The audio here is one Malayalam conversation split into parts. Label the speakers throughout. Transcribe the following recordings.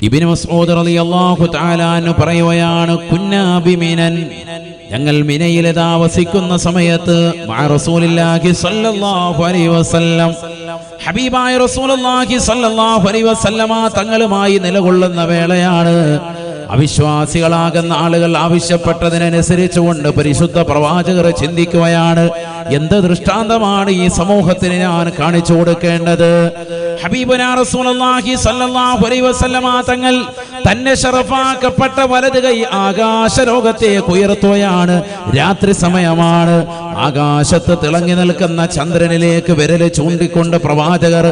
Speaker 1: ഇബ്നു മസ്ഊദ് റളിയല്ലാഹു തആല അൻഹു പറയുകയാണ്, കുന്നാ ബിമിനൻ, ഞങ്ങൾ മിനയിൽ താമസിക്കുന്ന സമയത്ത് മഅ റസൂലില്ലാഹി സ്വല്ലല്ലാഹു അലൈഹി വസല്ലം, ഹബീബായ റസൂലുള്ളാഹി സ്വല്ലല്ലാഹു അലൈഹി വസല്ലമ തങ്ങളുമായി നിലകൊള്ളുന്ന വേളയാണ്. അവിശ്വാസികളാകുന്ന ആളുകൾ ആവശ്യപ്പെട്ടതിനനുസരിച്ചുകൊണ്ട് പരിശുദ്ധ പ്രവാചകർ ചിന്തിക്കുകയാണ്, എന്ത് ദൃഷ്ടാന്തമാണ് ഈ സമൂഹത്തിന് ഞാൻ കാണിച്ചു കൊടുക്കേണ്ടത്? ഹബീബുനാ റസൂലുള്ളാഹി സ്വല്ലല്ലാഹു അലൈഹി വസല്ലമ തങ്ങൾ തന്നെ ശറഫാക്കപ്പെട്ട വലത് കൈ ആകാശ ലോകത്തേക്ക് ഉയർത്തുകയാണ്. രാത്രി സമയമാണ്. ആകാശത്ത് തിളങ്ങി നിൽക്കുന്ന ചന്ദ്രനിലേക്ക് വിരല് ചൂണ്ടിക്കൊണ്ട് പ്രവാചകർ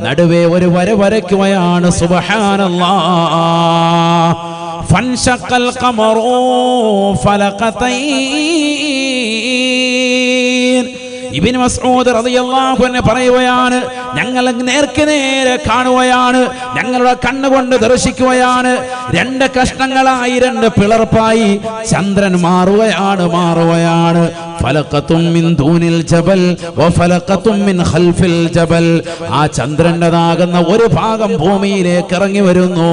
Speaker 1: നടുവേ ഒരു വര വരയ്ക്കുകയാണ്. സുബ്ഹാനല്ലാഹ്. ഫൻശഖൽ ഖമറു ഫലഖതൈൻ. ഇബ്നു മസ്ഊദ് റളിയല്ലാഹു അൻഹു പറയുകയാണ്, ഞങ്ങൾ നേർക്ക് നേരെ കാണുകയാണ്, ഞങ്ങളുടെ കണ്ണുകൊണ്ട് ദർശിക്കുകയാണ്. രണ്ട് കഷ്ണങ്ങളായി, രണ്ട് പിളർപ്പായി ചന്ദ്രൻ മാറുകയാണ്. ഫലഖത്തും മിൻ ദൂനിൽ ജബൽ വഫലഖത്തും മിൻ ഖൽഫിൽ ജബൽ. ആ ചന്ദ്രൻ്റെതാകുന്ന ഒരു ഭാഗം ഭൂമിയിലേക്ക് ഇറങ്ങി വരുന്നു,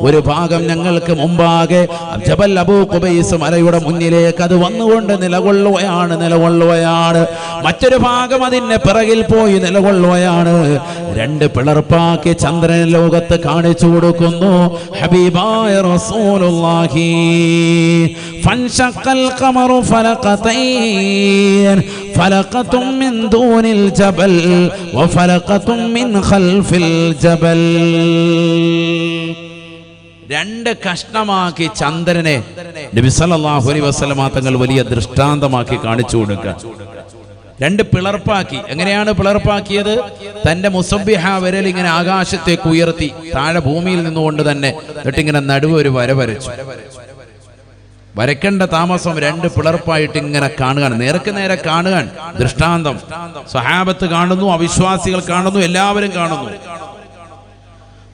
Speaker 1: ഒരു ഭാഗം ഞങ്ങൾക്ക് മുമ്പാകെ ജബൽ അബൂ ഖുബൈസ് മലയുടെ മുന്നിലേക്ക് അത് വന്നുകൊണ്ട് നിലകൊള്ളുകയാണ്. മറ്റൊരു ഭാഗം അതിന്റെ പിറകിൽ പോയി നിലകൊള്ളുകയാണ്. രണ്ട് പിളർപ്പാക്കി ചന്ദ്രൻ ലോകത്ത് കാണിച്ചു കൊടുക്കുന്നു ഹബീബായ റസൂലുള്ളാഹി. ഫൻശഖൽ ഖമറു ഫലഖതൈൻ ഫലഖത്തും മിൻ ദൂനിൽ ജബൽ വഫലഖത്തും മിൻ ഖൽഫിൽ ജബൽ. രണ്ട് കഷ്ണമാക്കി ചന്ദ്രനെ നബി സല്ലല്ലാഹു അലൈഹി വസല്ലമ തങ്ങൾ വലിയ ദൃഷ്ടാന്തമാക്കി കാണിച്ചു കൊടുക്കുക. രണ്ട് പിളർപ്പാക്കി. എങ്ങനെയാണ് പിളർപ്പാക്കിയത്? തന്റെ മുസബ്ബിഹ വിരൽ ഇങ്ങനെ ആകാശത്തേക്ക് ഉയർത്തി താഴെ ഭൂമിയിൽ നിന്നുകൊണ്ട് തന്നെ എന്നിട്ടിങ്ങനെ നടുവ് ഒരു വര വരച്ചു. വരയ്ക്കേണ്ട താമസം രണ്ട് പിളർപ്പായിട്ട് ഇങ്ങനെ കാണുകയാണ്, നേർക്ക് നേരെ കാണുകയാണ്. ദൃഷ്ടാന്തം സഹാബത്ത് കാണുന്നു, അവിശ്വാസികൾ കാണുന്നു, എല്ലാവരും കാണുന്നു.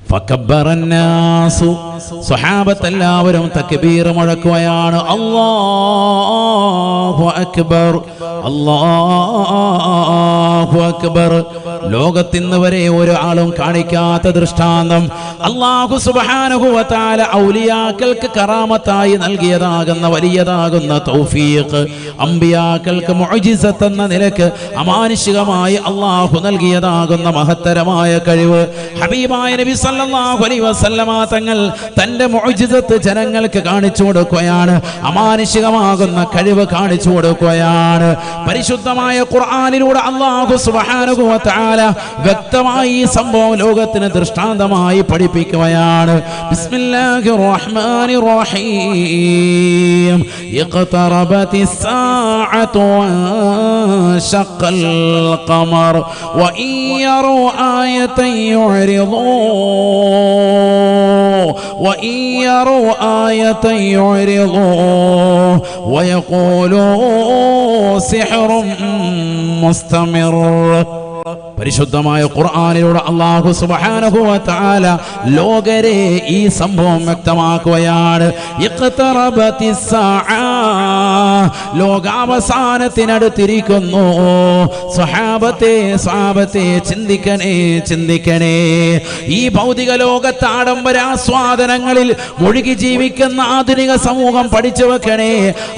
Speaker 1: ഫകബ്ബറന്നാസു, സ്വഹാബത്ത് എല്ലാവരും തക്ബീർ മുഴക്കുകയാണ്. അല്ലാഹു അക്ബർ, അല്ലാഹു അക്ബർ. ലോകത്തിന്ന് വരെ ഒരാളും കാണിക്കാത്ത ദൃഷ്ടാന്തം അല്ലാഹു സുബ്ഹാനഹു വ തആല ഔലിയാക്കൾക്ക് കറാമത്തായി നൽകിയതാകുന്ന വലിയതാകുന്ന തൗഫീഖ്, അമ്പിയാക്കൾക്ക് മുഅ്ജിസത്ത് എന്ന നിലക്ക് അമാനുഷികമായി അല്ലാഹു നൽകിയതാകുന്ന മഹത്തരമായ കഴിവ് ഹബീബായ നബി സല്ലല്ലാഹു അലൈഹി വസല്ലമ തങ്ങൾ തന്റെ മുഅ്ജിസത്ത് ജനങ്ങൾക്ക് കാണിച്ചു കൊടുക്കുകയാണ്. അമാനുഷികമാകുന്ന കഴിവ് കാണിച്ചു കൊടുക്കുകയാണ്. പരിശുദ്ധമായ ഖുർആനിലൂടെ അല്ലാഹു സുബ്ഹാനഹു വ തആല വ്യക്തമായി ഈ സംഭവം ലോകത്തിന് ദൃഷ്ടാന്തമായി പഠിപ്പിക്കുകയാണ്. ബിസ്മില്ലാഹിർ റഹ്മാനിർ റഹീം. ഇഖ്തറബതിസ് സാഅതു വൻശഖൽ ഖമർ വഇൻ യറൂ ആയതൻ യുഅ്രിദൂ وإن يروا آية يعرضوا ويقولوا سحر مستمر. പരിശുദ്ധമായ ഖുർആനിലൂടെ അല്ലാഹു സുബ്ഹാനഹു വ തആല ലോകരെ ഈ സംഭവം വ്യക്തമാക്കുകയാണ്. ഇഖ്തറബതിസ് സാഅ, ലോകാവസാനത്തിനടുത്തിരിക്കുന്നു. സ്വഹാബത്തെ ചിന്തിക്കണേ. ഈ ഭൗതിക ലോകത്തെ ആഡംബരാസ്വാദനങ്ങളിൽ മുഴുകി ജീവിക്കുന്ന ആധുനിക സമൂഹം പഠിച്ചു വെക്കണേ.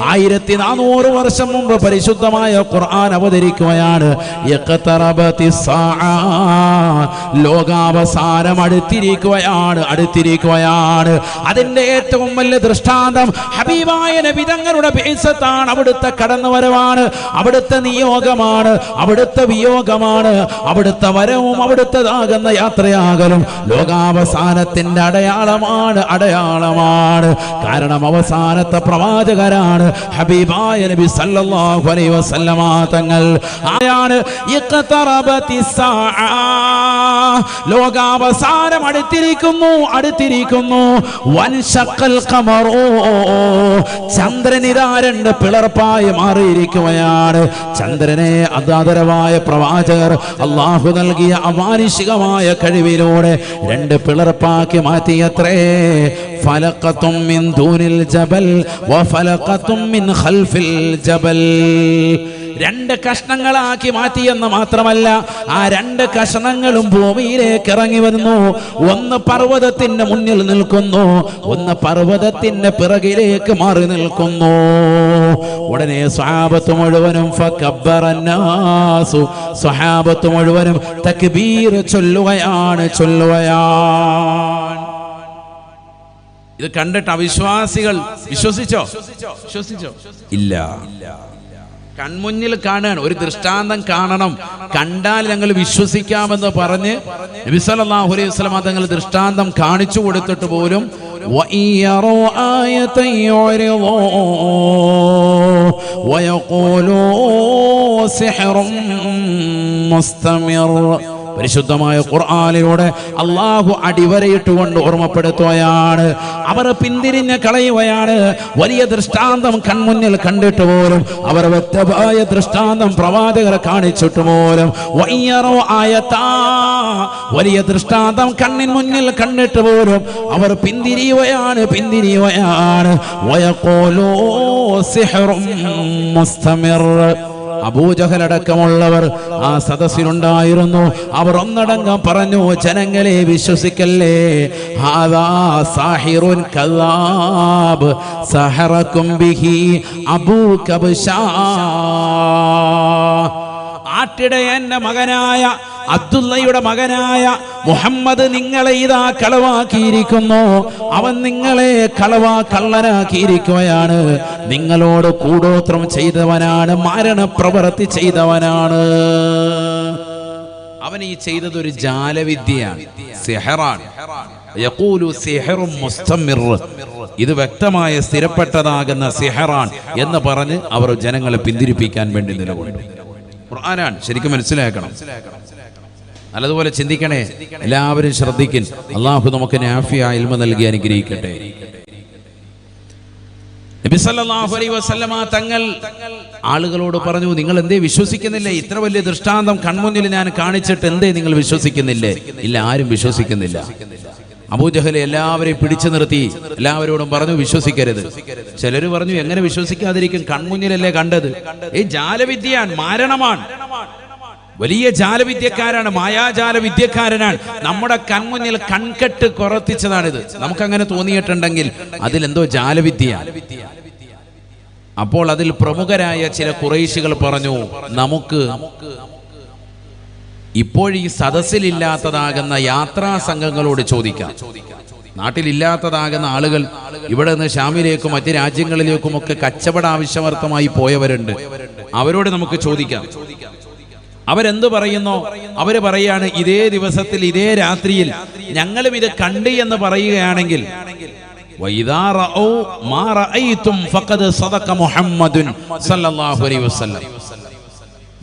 Speaker 1: 1400 വർഷം മുമ്പ് പരിശുദ്ധമായ ഖുർആൻ അവതരിക്കുകയാണ്. ഇഖ്തറബതിസ് സാഅ, ലോകാവസാനം അടുത്തിരിക്കുകയാണ്. അതിന്റെ ഏറ്റവും വലിയ ദൃഷ്ടാന്തം ഹബീബായ നബി തങ്ങളുടെ ബിഇസത്താണ്. അവിടുത്തെ കടന്നുവരവാണ്, അവിടുത്തെ നിയോഗമാണ്, അവിടുത്തെ വിയോഗമാണ്, അവിടുത്തെ വരവും അവിടുത്തേതാകുന്ന യാത്രയാകലും ലോകാവസാനത്തിന്റെ അടയാളമാണ്. കാരണം അവസാനത്തെ പ്രവാചകരാണ് ഹബീബായ നബി സല്ലല്ലാഹു അലൈഹി വസല്ലമ തങ്ങൾ. ആയാണ് ഇഖ്തറബതിസ് സാഅ, ലോകാവസാനം അടുത്തിരിക്കുന്നു. വൻശഖൽ ഖമറു, ചന്ദ്രനിതാ രണ്ട് പിളർപ്പായി മാറിയിരിക്കുകയാണ്. ചന്ദ്രനെ അതാദരവായ പ്രവാചകർ അല്ലാഹു നൽകിയ അമാനുഷികമായ കഴിവിലൂടെ രണ്ട് പിളർപ്പാക്കി മാറ്റിയത്രേ. ഫലഖത്തും മിൻ ദൂനിൽ ജബൽ വഫലഖത്തും മിൻ ഖൽഫിൽ ജബൽ. രണ്ട് കഷ്ണങ്ങളാക്കി മാറ്റിയെന്ന് മാത്രമല്ല, ആ രണ്ട് കഷ്ണങ്ങളും ഭൂമിയിലേക്ക് ഇറങ്ങി വരുന്നു. ഒന്ന് പർവ്വതത്തിന്റെ മുന്നിൽ നിൽക്കുന്നു, ഒന്ന് പർവ്വതത്തിന്റെ പിറകിലേക്ക് മാറി നിൽക്കുന്നു. ഉടനെ സ്വഹാബത്ത് മുഴുവനും ഫകബ്ബറന്നാസു, സ്വഹാബത്ത് മുഴുവനും തക്ബീർ ചൊല്ലുകയാണ്. ഇത് കണ്ടിട്ട് അവിശ്വാസികൾ വിശ്വസിച്ചോ? ഇല്ല. കൺമുന്നിൽ കാണാൻ ഒരു ദൃഷ്ടാന്തം കാണണം, കണ്ടാൽ ഞങ്ങൾ വിശ്വസിക്കാമെന്ന് പറഞ്ഞ് നബി സല്ലല്ലാഹു അലൈഹി വസല്ലം തങ്ങൾ ദൃഷ്ടാന്തം കാണിച്ചു കൊടുത്തിട്ട് പോലും പരിശുദ്ധമായ ഖുർആനിലൂടെ അല്ലാഹു അടിവരയിട്ടുകൊണ്ട് ഓർമ്മപ്പെടുത്തുകയാണ്. അവർ പിന്തിരിഞ്ഞ് കളയുകയാണ്. വലിയ ദൃഷ്ടാന്തം കൺമുന്നിൽ കണ്ടിട്ട് പോലും, അവർ വ്യക്തമായ ദൃഷ്ടാന്തം പ്രവാചകരെ കാണിച്ചിട്ട് പോലും, വലിയ ദൃഷ്ടാന്തം കണ്ണിൻ മുന്നിൽ കണ്ടിട്ട് പോലും അവർ പിന്തിരിയുകയാണ്. വയഖൂലൂ സിഹ്റും മുസ്തമിർ. അബൂജഹലടക്കമുള്ളവർ ആ സദസ്സിലുണ്ടായിരുന്നു. അവർ ഒന്നടങ്കം പറഞ്ഞു, ജനങ്ങളെ വിശ്വസിക്കല്ലേ, ഹാദാ സാഹിറുൻ കദ്ദാബ് സഹറകും ബിഹി അബൂ കബ്ശാ. ആട്ടിടയന്റെ മകനായ അബ്ദുള്ളയുടെ മകനായ മുഹമ്മദ് നിങ്ങളെ ഇതാ കളവാക്കിയിരിക്കുന്നു. അവൻ നിങ്ങളെ കള്ളനാക്കിയിരിക്കുകയാണ്. നിങ്ങളോട് കൂടോത്രം ചെയ്തവനാണ്, മരണപ്രവൃത്തി ചെയ്തവനാണ്. അവൻ ഈ ചെയ്തതൊരു ജാലവിദ്യയാണ്, സിഹറാണ്. യഖൂലു സിഹറും മുസ്തമിർ. ഇത് വ്യക്തമായ സ്ഥിരപ്പെട്ടതാകുന്ന സിഹറാൻ എന്ന് പറഞ്ഞ് അവർ ജനങ്ങളെ പിന്തിരിപ്പിക്കാൻ വേണ്ടി നിലകൊണ്ടു. ഖുർആനാണ്, ശരിക്കും മനസ്സിലാക്കണം, നല്ലതുപോലെ ചിന്തിക്കണേ. എല്ലാവരും ശ്രദ്ധിക്കും. അള്ളാഹു നമുക്ക് നാഫിയ ഇൽമ നൽകി അനുഗ്രഹിക്കട്ടെ. നബി സല്ലല്ലാഹു അലൈഹി വസല്ലമ തങ്ങൾ ആളുകളോട് പറഞ്ഞു, നിങ്ങൾ എന്തേ വിശ്വസിക്കുന്നില്ലേ? ഇത്ര വലിയ ദൃഷ്ടാന്തം കൺമുന്നിൽ ഞാൻ കാണിച്ചിട്ട് എന്തേ നിങ്ങൾ വിശ്വസിക്കുന്നില്ലേ? ഇല്ല, ആരും വിശ്വസിക്കുന്നില്ല. അബൂജഹൽ എല്ലാവരെയും പിടിച്ചു നിർത്തി എല്ലാവരോടും പറഞ്ഞു, വിശ്വസിക്കരുത്. ചിലര് പറഞ്ഞു, എങ്ങനെ വിശ്വസിക്കാതിരിക്കും? കൺമുന്നിലല്ലേ കണ്ടത്. ഈ ജാലവിദ്യയാണ്, മാരണമാണ്, വലിയ ജാലവിദ്യക്കാരാണ്, മായാജാലവിദ്യക്കാരനാണ്. നമ്മുടെ കൺമുന്നിൽ കൺകെട്ട് കുറത്തിച്ചതാണിത്. നമുക്കങ്ങനെ തോന്നിയിട്ടുണ്ടെങ്കിൽ അതിലെന്തോ ജാലവിദ്യയാണ്. അപ്പോൾ അതിൽ പ്രമുഖരായ ചില ഖുറൈശികൾ പറഞ്ഞു, നമുക്ക് ഇപ്പോഴീ സദസ്സിലില്ലാത്തതാകുന്ന യാത്രാ സംഘങ്ങളോട് ചോദിക്കാം. നാട്ടിലില്ലാത്തതാകുന്ന ആളുകൾ ഇവിടെ നിന്ന് ഷാമിലേക്കും മറ്റ് രാജ്യങ്ങളിലേക്കും ഒക്കെ കച്ചവട ആവശ്യാർത്ഥമായി പോയവരുണ്ട്. അവരോട് നമുക്ക് ചോദിക്കാം. അവരെന്ത് പറയുന്നോ? അവര് പറയാണ്, ഇതേ ദിവസത്തിൽ ഇതേ രാത്രിയിൽ ഞങ്ങളും ഇത് കണ്ട് എന്ന് പറയുകയാണെങ്കിൽ, വഇദാ റഅൂ മാ റഅയ്തും ഫഖദ് സദഖ മുഹമ്മദുൻ സല്ലല്ലാഹു അലൈഹി വസല്ലം.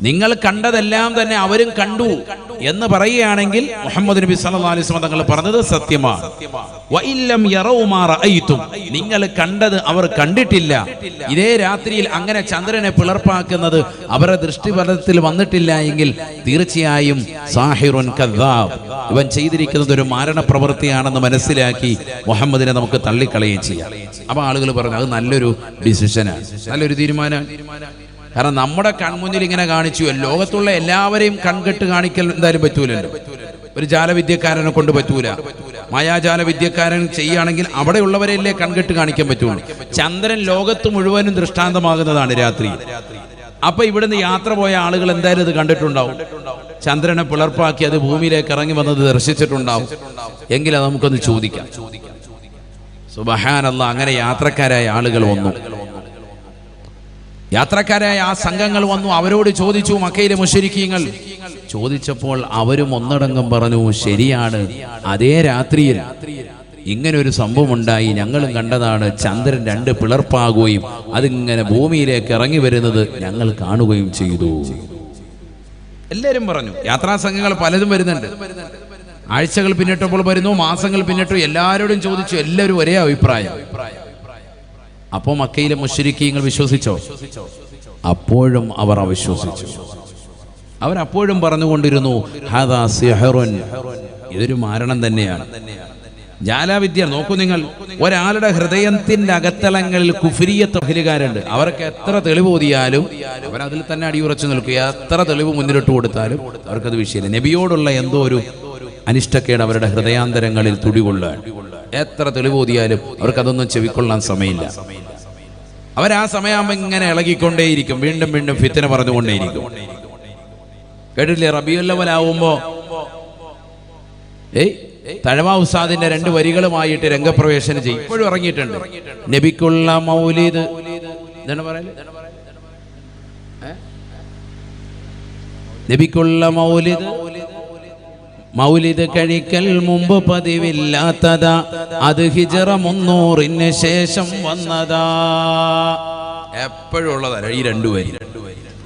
Speaker 1: നിങ്ങൾ കണ്ടതെല്ലാം തന്നെ അവരും കണ്ടു എന്ന് പറയുകയാണെങ്കിൽ മുഹമ്മദ് നബി സല്ലല്ലാഹു അലൈഹി വസല്ലം തങ്ങൾ പറഞ്ഞത് സത്യമാണ്. വഇല്ലം യറൗ മാ റഅയ്തും, നിങ്ങൾ കണ്ടത് അവർ കണ്ടിട്ടില്ല, ഇതേ രാത്രിയിൽ അങ്ങനെ ചന്ദ്രനെ പിളർപ്പാക്കുന്നത് അവരുടെ ദൃഷ്ടിപഥത്തിൽ വന്നിട്ടില്ല എങ്കിൽ തീർച്ചയായും സാഹിറുൻ കദ്ദാബ്, ഇവൻ ചെയ്തിരിക്കുന്നത് ഒരു മാരണ പ്രവൃത്തിയാണെന്ന് മനസ്സിലാക്കി മുഹമ്മദിനെ നമുക്ക് തള്ളിക്കളയുകയും ചെയ്യാം. അപ്പൊ ആളുകൾ പറഞ്ഞു, അത് നല്ലൊരു ഡിസിഷനാണ്, നല്ലൊരു തീരുമാനമാണ്. കാരണം നമ്മുടെ കൺമുന്നിൽ ഇങ്ങനെ കാണിച്ചു, ലോകത്തുള്ള എല്ലാവരെയും കൺകെട്ട് കാണിക്കൽ എന്തായാലും പറ്റൂലല്ലോ. ഒരു ജാലവിദ്യക്കാരനെ കൊണ്ട് പറ്റൂല. മായാജാല വിദ്യക്കാരൻ ചെയ്യുകയാണെങ്കിൽ അവിടെയുള്ളവരെയല്ലേ കൺകെട്ട് കാണിക്കാൻ പറ്റുള്ളൂ. ചന്ദ്രൻ ലോകത്ത് മുഴുവനും ദൃഷ്ടാന്തമാകുന്നതാണ് രാത്രി. അപ്പൊ ഇവിടുന്ന് യാത്ര പോയ ആളുകൾ എന്തായാലും ഇത് കണ്ടിട്ടുണ്ടാവും. ചന്ദ്രനെ പിളർപ്പാക്കി അത് ഭൂമിയിലേക്ക് ഇറങ്ങി വന്നത് ദർശിച്ചിട്ടുണ്ടാവും. എങ്കിൽ അത് നമുക്കൊന്ന് ചോദിക്കാം. സുബ്ഹാനല്ലാഹ്, അങ്ങനെ യാത്രക്കാരായ ആളുകൾ വന്നു. യാത്രക്കാരായ ആ സംഘങ്ങൾ വന്നു, അവരോട് ചോദിച്ചു. മക്കയിലെ മുശ്രിക്കീങ്ങൾ ചോദിച്ചപ്പോൾ അവരും ഒന്നടങ്കം പറഞ്ഞു, ശരിയാണ്, അതേ രാത്രിയിൽ ഇങ്ങനെ ഒരു സംഭവം ഉണ്ടായി, ഞങ്ങളും കണ്ടതാണ്. ചന്ദ്രൻ രണ്ട് പിളർപ്പാകുകയും അതിങ്ങനെ ഭൂമിയിലേക്ക് ഇറങ്ങി വരുന്നത് ഞങ്ങൾ കാണുകയും ചെയ്തു. എല്ലാവരും പറഞ്ഞു. യാത്രാ സംഘങ്ങൾ പലതും വരുന്നുണ്ട്. ആഴ്ചകൾ പിന്നിട്ടപ്പോൾ വരുന്നു, മാസങ്ങൾ പിന്നിട്ടു. എല്ലാവരോടും ചോദിച്ചു, എല്ലാവരും ഒരേ അഭിപ്രായം. അപ്പോ മക്കയിലെ മുശ്രിക്കീങ്ങൾ വിശ്വസിച്ചോ? അപ്പോഴും അവർ അവിശ്വസിച്ചു. അവരപ്പോഴും പറഞ്ഞുകൊണ്ടിരുന്നു, ഹാദാ സിഹറുൻ, ഇതൊരു മാരണം തന്നെയാണ്. ജാലവിദ്യ നോക്കൂ നിങ്ങൾ. ഒരാളുടെ ഹൃദയത്തിന്റെ അകത്തളങ്ങളിൽ കുഫ്രിയത്ത് അഹ്ലുകാരുണ്ട്. അവർക്ക് എത്ര തെളിവ് ഓതിയാലും അവരതിൽ തന്നെ അടിയുറച്ചു നിൽക്കുക. എത്ര തെളിവ് മുന്നിലിട്ട് കൊടുത്താലും അവർക്കത് വിഷയമില്ല. നബിയോടുള്ള എന്തോ ഒരു അനിഷ്ടക്കേട് അവരുടെ ഹൃദയാന്തരങ്ങളിൽ തുടികൊള്ളാൻ. എത്ര തെളിവ് ഓതിയാലും അവർക്കതൊന്നും ചെവിക്കൊള്ളാൻ സമയമില്ല. അവരാ സമയമാകുമ്പോൾ ഇങ്ങനെ ഇളകിക്കൊണ്ടേയിരിക്കും, വീണ്ടും വീണ്ടും ഫിത്ന പറഞ്ഞുകൊണ്ടേയിരിക്കും. കേട്ടില്ലേ, റബീഉൽ അവ്വൽ ആവുമ്പോ തഴവ ഉസ്താദിന്റെ 2 വരികളുമായിട്ട് രംഗപ്രവേശനം ചെയ്യും. ഇപ്പോഴും ഇറങ്ങിയിട്ടുണ്ട്. നബിക്കുള്ള മൗലിദ് എന്താണ് പറയല്? നബിക്കുള്ള മൗലിദ് കഴിക്കൽ മുമ്പ് പതിവില്ലാത്തതാ, അത് ഹിജ്റ 300 ശേഷം വന്നതാ. എപ്പോഴും ഉള്ളതാ ഈ 2 വരി.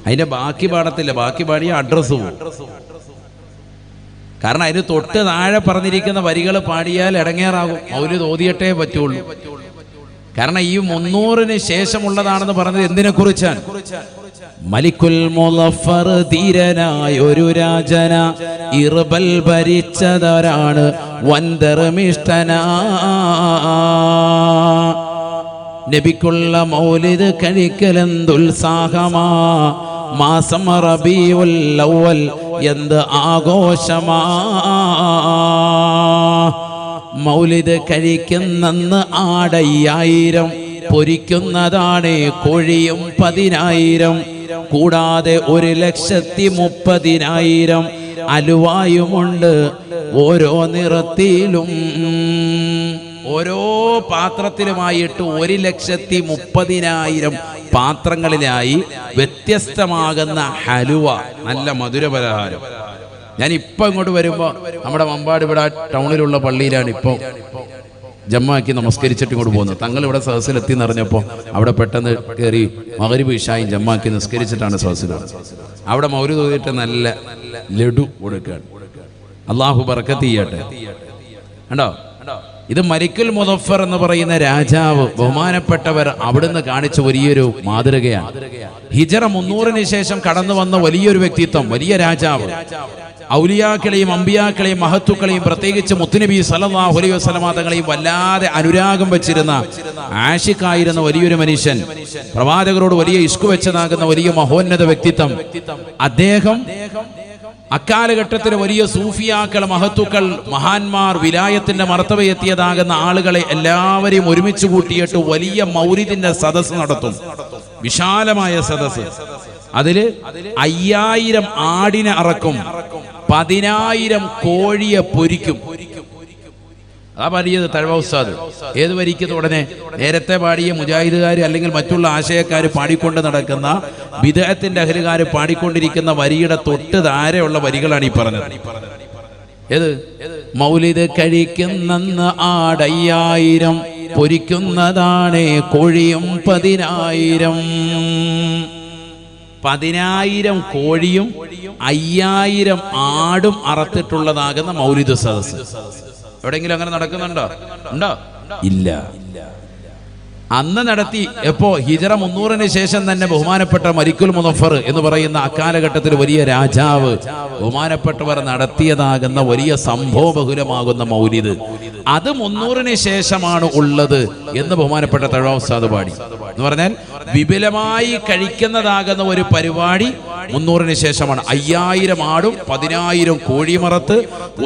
Speaker 1: അതിന്റെ ബാക്കി പാടത്തില്ല. ബാക്കി പാടിയ അഡ്രസ് പോകും. കാരണം അതിന് തൊട്ട് താഴെ പറഞ്ഞിരിക്കുന്ന വരികൾ പാടിയാൽ ഇടങ്ങേറാകും. മൗലിദ് ഓതിയിട്ടേ പറ്റുള്ളൂ. കാരണം ഈ 300 ശേഷമുള്ളതാണെന്ന് പറഞ്ഞത് എന്തിനെ കുറിച്ചാണ്? മലിക്കുൽ മുളഫർ ധീരനായ ഒരു രാജന, ഇർബൽ ഭരിച്ചവരാണ് വൻധർമ്മിഷ്ഠന. നബിക്കുള്ള മൗലിദ് കഴിക്കലെന്തുത്സാഹമാ, മാസം റബീഉൽ അവ്വൽ എന്ത് ആഘോഷമാ. മൗലിദ് കഴിക്കുന്നന്ന് ആടയ്യായിരം, പൊരിക്കുന്നതാണ് കോഴിയും 10,000, കൂടാതെ 1,30,000 അലുവായുമുണ്ട് ഓരോ നിറത്തിലും. ഓരോ പാത്രത്തിലുമായിട്ട് 1,30,000 പാത്രങ്ങളിലായി വ്യത്യസ്തമാകുന്ന ഹലുവ, നല്ല മധുരപലഹാരം. ഞാൻ ഇപ്പം ഇങ്ങോട്ട് വരുമ്പോൾ നമ്മുടെ മമ്പാട് ഇവിടെ ടൗണിലുള്ള പള്ളിയിലാണ് ഇപ്പോൾ ജമ്മാക്കി നമസ്കരിച്ചിട്ട് ഇങ്ങോട്ട് പോകുന്നത്. തങ്ങൾ ഇവിടെ സദസ്സിലെത്തി എന്നറിഞ്ഞപ്പോൾ അവിടെ പെട്ടെന്ന് കയറി മഗ്രിബ് ഇശായും ജമ്മാക്കി നിസ്കരിച്ചിട്ടാണ് സദസ്സിലാണ്. അവിടെ മൗലിദ് ഓതിയിട്ട് നല്ല ലഡു കൊടുക്കുകയാണ്. അള്ളാഹു ബർക്കത്ത് ചെയ്യട്ടെ. കണ്ടോ, ഇത് മലിക്കുൽ മുളഫർ എന്ന് പറയുന്ന രാജാവ്, ബഹുമാനപ്പെട്ടവർ അവിടുന്ന് കാണിച്ച വലിയൊരു മാതൃകയാണ്. ഹിജ്റ 300 ശേഷം കടന്നു വന്ന വലിയൊരു വ്യക്തിത്വം, വലിയ രാജാവ്. ഔലിയാക്കളെയും അമ്പിയാക്കളെയും മഹത്തുക്കളെയും പ്രത്യേകിച്ച് മുത്തുനബി സല്ലല്ലാഹു അലൈഹി വസല്ലമ തങ്ങളെയും വല്ലാതെ അനുരാഗം വെച്ചിരുന്ന, ആഷിഖായിരുന്ന വലിയൊരു മനുഷ്യൻ, പ്രവാചകരോട് വലിയ ഇഷ്ക് വെച്ചതാകുന്ന വലിയ മഹോന്നത വ്യക്തിത്വം. അദ്ദേഹം അക്കാലഘട്ടത്തിലെ വലിയ സൂഫിയാക്കൾ, മഹത്തുക്കൾ, മഹാന്മാർ, വിലായത്തിന്റെ മർത്തബയെത്തിയതാകുന്ന ആളുകളെ എല്ലാവരെയും ഒരുമിച്ച് കൂട്ടിയിട്ട് വലിയ മൗലിദിന്റെ സദസ്സ് നടത്തും. വിശാലമായ സദസ്സ്. അതില് 5000 ആടിനെ അറക്കും, 10,000 കോഴിയെ പൊരിക്കും. അതാ പാടിയത് തഴവ ഉസ്താദ്. ഏത് വരിക്കുന്നത്? ഉടനെ നേരത്തെ പാടിയ മുജാഹിദുകാർ അല്ലെങ്കിൽ മറ്റുള്ള ആശയക്കാർ പാടിക്കൊണ്ട് നടക്കുന്ന ബിദ്അത്തിന്റെ അഹ്ലുകാർ പാടിക്കൊണ്ടിരിക്കുന്ന വരിയുടെ തൊട്ട് താരെയുള്ള വരികളാണ് ഈ പറഞ്ഞത്. ഏത്? മൗലിദ് കഴിക്കുന്നന്ന് ആടയ്യായിരം, പൊരിക്കുന്നതാണ് കോഴിയും 10,000. 10,000 കോഴിയും 5000 ആടും അറത്തിട്ടുള്ളതാകുന്ന മൗലിദ് സദസ്സ് എവിടെയെങ്കിലും അങ്ങനെ നടക്കുന്നുണ്ടോ? ഉണ്ടോ? ഇല്ല. അന്ന് നടത്തി. എപ്പോ? ഹിജ്റ 300 ശേഷം തന്നെ ബഹുമാനപ്പെട്ട മലിക്കുൽ മുളഫർ എന്ന് പറയുന്ന അക്കാലഘട്ടത്തിൽ വലിയ രാജാവ്, ബഹുമാനപ്പെട്ടവർ നടത്തിയതാകുന്ന വലിയ സംഭവബഹുലമാകുന്ന മൗലിദ്, അത് 300 ശേഷമാണ് ഉള്ളത് എന്ന് ബഹുമാനപ്പെട്ട തഴവ ഉസ്താദ് പാടി. എന്ന് പറഞ്ഞാൽ വിപുലമായി കഴിക്കുന്നതാകുന്ന ഒരു പരിപാടി 300 ശേഷമാണ്. 5000 ആടും 10,000 കോഴിമറത്ത്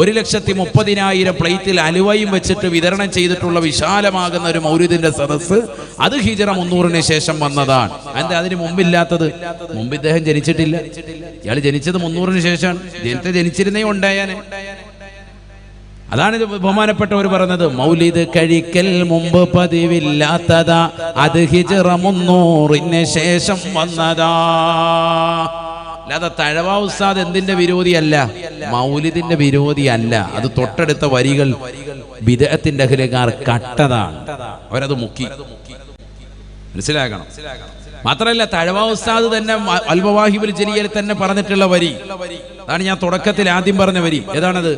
Speaker 1: 1,30,000 പ്ലേറ്റിൽ അലുവയും വെച്ചിട്ട് വിതരണം ചെയ്തിട്ടുള്ള വിശാലമാകുന്ന ഒരു മൗലിദിന്റെ സദസ്സ്, അത് ഹിജ്റ 300 ശേഷം വന്നതാണ്. എന്താ അതിന് മുമ്പില്ലാത്തത്? മുമ്പ് ഇദ്ദേഹം ജനിച്ചിട്ടില്ല. ഇയാൾ ജനിച്ചത് 300 ശേഷമാണ്. ജനിച്ചിരുന്നേ ഉണ്ടായാനെ. അതാണ് ഇത് ബഹുമാനപ്പെട്ടവർ പറഞ്ഞത്. മൗലിദ് കഴിക്കൽ മുമ്പ് പതിവില്ലാത്തതാ, അത് ഹിജ്റ 300 ശേഷം വന്നതാ. അല്ലാതെ തഴവ ഉസ്താദ് എന്തിന്റെ വിരോധിയല്ല, മൗലിദിന്റെ വിരോധിയല്ല. അത് തൊട്ടടുത്ത വരികൾ ബിദ്അത്തിന്റെ അഹ്ലുകാർ കട്ടതാണ്, അവരത് മുക്കി. മനസ്സിലാക്കണം. മാത്രമല്ല തഴവ ഉസ്താദ് തന്നെ അൽ മവാഹിബുൽ ജലിയയിൽ തന്നെ പറഞ്ഞിട്ടുള്ള വരി അതാണ് ഞാൻ തുടക്കത്തിൽ ആദ്യം പറഞ്ഞ വരി. ഏതാണത്?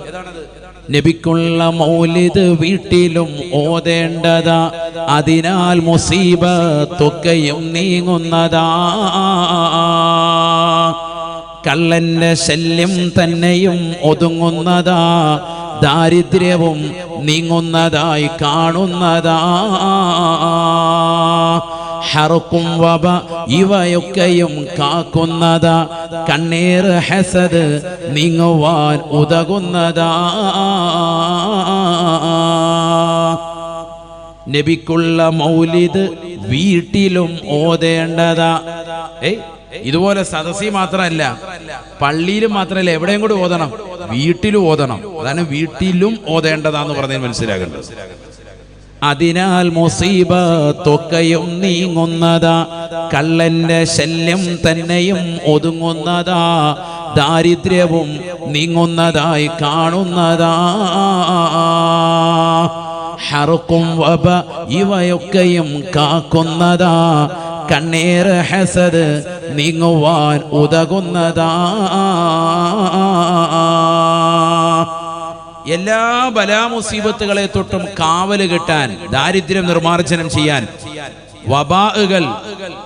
Speaker 1: നബിക്കുള്ള മൗലിദ് വീട്ടിലും ഓതേണ്ടതാ, അതിനാൽ മുസീബത്തൊക്കെയും നീങ്ങുന്നതാ. കള്ളന്റെ ശല്യം തന്നെയും ഒതുങ്ങുന്നതാ, ദാരിദ്ര്യവും നീങ്ങുന്നതായി കാണുന്നതാ. ഹർക്കും വബ ഇവയൊക്കെയും കാക്കുന്നതാ, കണ്ണീർ ഹസദ് നീങ്ങുവാൻ ഉതകുന്നതാ. നബിക്കുള്ള മൗലിദ് വീട്ടിലും ഓതേണ്ടതാ. ഇതുപോലെ സദസ്സി മാത്രമല്ല, പള്ളിയിലും മാത്രമല്ല, എവിടെയും കൂടി ഓതണം, വീട്ടിലും ഓതണം. അതാണ് വീട്ടിലും ഓതേണ്ടതാന്ന് പറഞ്ഞാൽ മനസ്സിലാക്കേണ്ടത്. അതിനാൽ മുസീബത്തൊക്കെയും നീങ്ങുന്നതാ, കള്ളന്റെ ശല്യം തന്നെയും ഒതുങ്ങുന്നതാ, ദാരിദ്ര്യവും നീങ്ങുന്നതായി കാണുന്നതാ. ഹർക്കും വബ ഇവയൊക്കെയും കാക്കുന്നതാ, കണ്ണീർ ഹസദ് നീങ്ങുവാൻ ഉതകുന്നതാ. എല്ലാ ബലാമുസീബത്തുകളെ തൊട്ടും കാവല് കിട്ടാൻ, ദാരിദ്ര്യം നിർമ്മാർജ്ജനം ചെയ്യാൻ, വബാകൾ,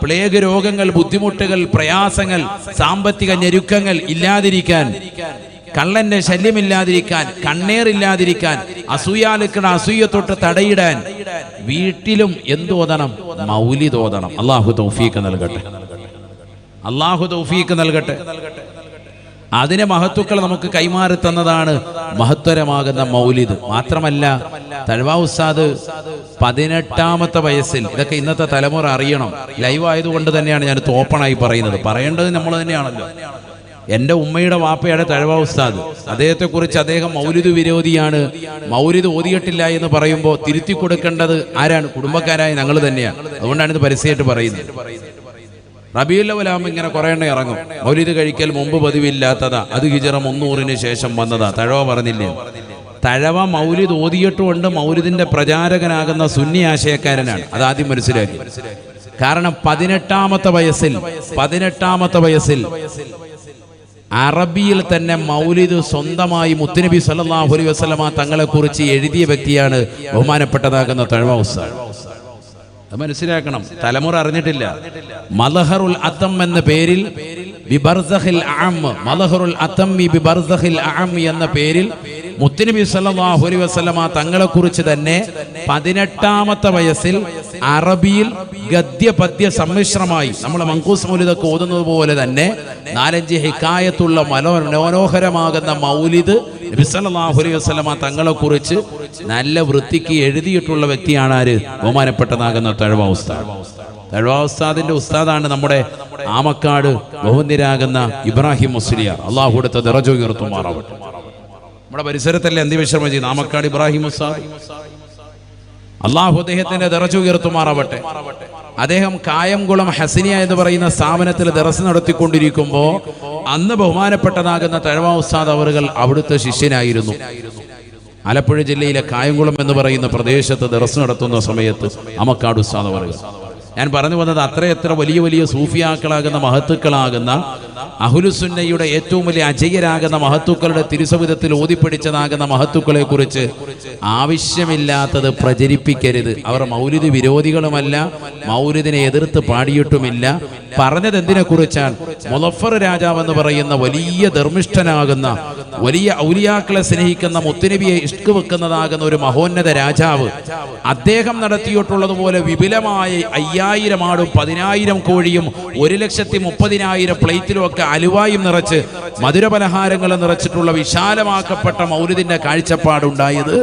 Speaker 1: പ്ലേഗ് രോഗങ്ങൾ, ബുദ്ധിമുട്ടുകൾ, പ്രയാസങ്ങൾ, സാമ്പത്തിക ഞെരുക്കങ്ങൾ ഇല്ലാതിരിക്കാൻ, കള്ളന്റെ ശല്യമില്ലാതിരിക്കാൻ, കണ്ണേറില്ലാതിരിക്കാൻ, അസൂയാലുക്കണ അസൂയ തൊട്ട് തടയിടാൻ വീട്ടിലും എന്തോതണം? മൗലിദ് ഓതണം. അല്ലാഹു തൗഫീഖ് നൽകട്ടെ, അല്ലാഹു തൗഫീഖ് നൽകട്ടെ. അതിനെ മഹത്തുക്കൾ നമുക്ക് കൈമാറി തന്നതാണ് മഹത്വരമാകുന്ന മൗലിദ്. മാത്രമല്ല, തഴവ ഉസ്താദ് 18ാമത്തെ വയസ്സിൽ, ഇതൊക്കെ ഇന്നത്തെ തലമുറ അറിയണം, ലൈവ് ആയതുകൊണ്ട് തന്നെയാണ് ഞാൻ ഓപ്പണായി പറയുന്നത്, പറയേണ്ടത് നമ്മൾ തന്നെയാണല്ലോ. എൻ്റെ ഉമ്മയുടെ വാപ്പയുടെ തഴവ ഉസ്താദ്, അദ്ദേഹത്തെക്കുറിച്ച് അദ്ദേഹം മൗലിദ് വിരോധിയാണ്, മൗലിദ് ഓതിയിട്ടില്ല എന്ന് പറയുമ്പോൾ തിരുത്തി കൊടുക്കേണ്ടത് ആരാണ്? കുടുംബക്കാരായ ഞങ്ങൾ തന്നെയാണ്. അതുകൊണ്ടാണ് ഇത് പരസ്യമായിട്ട് പറയുന്നത്. റബീഉൽ അവ്വൽ ആകുമ്പോൾ ഇങ്ങനെ കുറേ എണ്ണം ഇറങ്ങും, മൗലിദ് കഴിക്കൽ മുമ്പ് പതിവില്ലാത്തതാ, അത് ഹിജറ 300-ന് ശേഷം വന്നതാ. തഴവ പറഞ്ഞില്ലേ? തഴവ മൗലിദ് ഓതിയിട്ടുകൊണ്ട് മൗലിദിന്റെ പ്രചാരകനാകുന്ന സുന്നി ആശയക്കാരനാണ്. അതാദ്യം മനസ്സിലാക്കി. കാരണം 18ാമത്തെ വയസ്സിൽ അറബിയിൽ തന്നെ മൗലിദ് സ്വന്തമായി മുത്തുനബി സല്ലല്ലാഹു അലൈഹി വസല്ലമ തങ്ങളെ കുറിച്ച് എഴുതിയ വ്യക്തിയാണ് ബഹുമാനപ്പെട്ടതാകുന്ന തഴവ ഉസ്താദ്. അത് മനസ്സിലാക്കണം, തലമുറ അറിഞ്ഞിട്ടില്ല. മലഹറുൽ അത്തം എന്ന പേരിൽ ബിബർസഖിൽ അഅം, മലഹറുൽ അത്തമ്മി ബിബർസഖിൽ അഅം എന്ന പേരിൽ മുത്തുനബി സല്ലല്ലാഹു അലൈഹി വസല്ലമ തങ്ങളെ കുറിച്ച് തന്നെ 18ാമത്തെ വയസ്സിൽ അറബിയിൽ ഗദ്യ പദ്യ സമ്മിശ്രമായി നമ്മൾ മങ്കൂസ് മൗലിദൊക്കെ ഓതുന്നത് പോലെ തന്നെ 4-5 ഹിക്കായത്തുള്ള മനോഹരമാകുന്ന മൗലിദ് നബി സല്ലല്ലാഹു അലൈഹി വസല്ലമ തങ്ങളെ കുറിച്ച് നല്ല വൃത്തിക്ക് എഴുതിയിട്ടുള്ള വ്യക്തിയാണ് ആര്? ബഹുമാനപ്പെട്ടതാകുന്ന തഴവ ഉസ്താദ്. തഴവ ഉസ്താദിന്റെ ഉസ്താദാണ് നമ്മുടെ ആമക്കാട് ബഹുവന്യരാകുന്ന ഇബ്രാഹിം മുസ്ലിയാർ. അള്ളാഹു കൊടുത്ത ദറജ ഉയർത്തുമാറാവട്ടെ. നമ്മുടെ പരിസരത്തല്ലേ അന്ത്യവിശ്രമം ചെയ്യുന്ന ആമക്കാട് ഇബ്രാഹിം ഉസ്താദ്. അള്ളാഹു അദ്ദേഹത്തിന്റെ ദറജ ഉയർത്തുമാറാവട്ടെ. അദ്ദേഹം കായംകുളം ഹസനിയ എന്ന് പറയുന്ന സ്ഥാപനത്തിൽ ദറസ് നടത്തിക്കൊണ്ടിരിക്കുമ്പോൾ അന്ന് ബഹുമാനപ്പെട്ടതാകുന്ന തഴവ ഉസ്താദ് അവറുകൾ അവിടുത്തെ ശിഷ്യനായിരുന്നു. ആലപ്പുഴ ജില്ലയിലെ കായംകുളം എന്ന് പറയുന്ന പ്രദേശത്ത് ദറസ് നടത്തുന്ന സമയത്ത് ആമക്കാട് ഉസ്താദ് അവറുകൾ, ഞാൻ പറഞ്ഞു വന്നത് അത്രയെത്ര വലിയ വലിയ സൂഫിയാക്കളാകുന്ന മഹത്തുക്കളാകുന്ന അഹ്ലുസുന്നയുടെ ഏറ്റവും വലിയ അജയ്യരാകുന്ന മഹത്തുക്കളുടെ തിരുസവിധത്തിൽ ഓതിപ്പിടിച്ചതാകുന്ന മഹത്തുക്കളെ കുറിച്ച് ആവശ്യമില്ലാത്തത് പ്രചരിപ്പിക്കരുത്. അവർ മൗലിദ് വിരോധികളുമല്ല, മൗലിദിനെ എതിർത്ത് പാടിയിട്ടുമില്ല. പറഞ്ഞത് എന്തിനെ കുറിച്ചാണ്? മുളഫർ രാജാവ് എന്ന് പറയുന്ന വലിയ ധർമ്മിഷ്ഠനാകുന്ന, വലിയ ഔലിയാക്കളെ സ്നേഹിക്കുന്ന, മുത്തുനബിയെ ഇഷ്ക് വെക്കുന്നതാകുന്ന ഒരു മഹോന്നത രാജാവ്, അദ്ദേഹം നടത്തിയിട്ടുള്ളതുപോലെ വിപുലമായ 5000 ആടും 10000 കോഴിയും 1,30,000 പ്ലേറ്റിലും ഒക്കെ അലുവായും നിറച്ച് മധുരപലഹാരങ്ങൾ നിറച്ചിട്ടുള്ള വിശാലമാക്കപ്പെട്ട മൗലിദിന്റെ കാഴ്ചപ്പാടുണ്ടായത്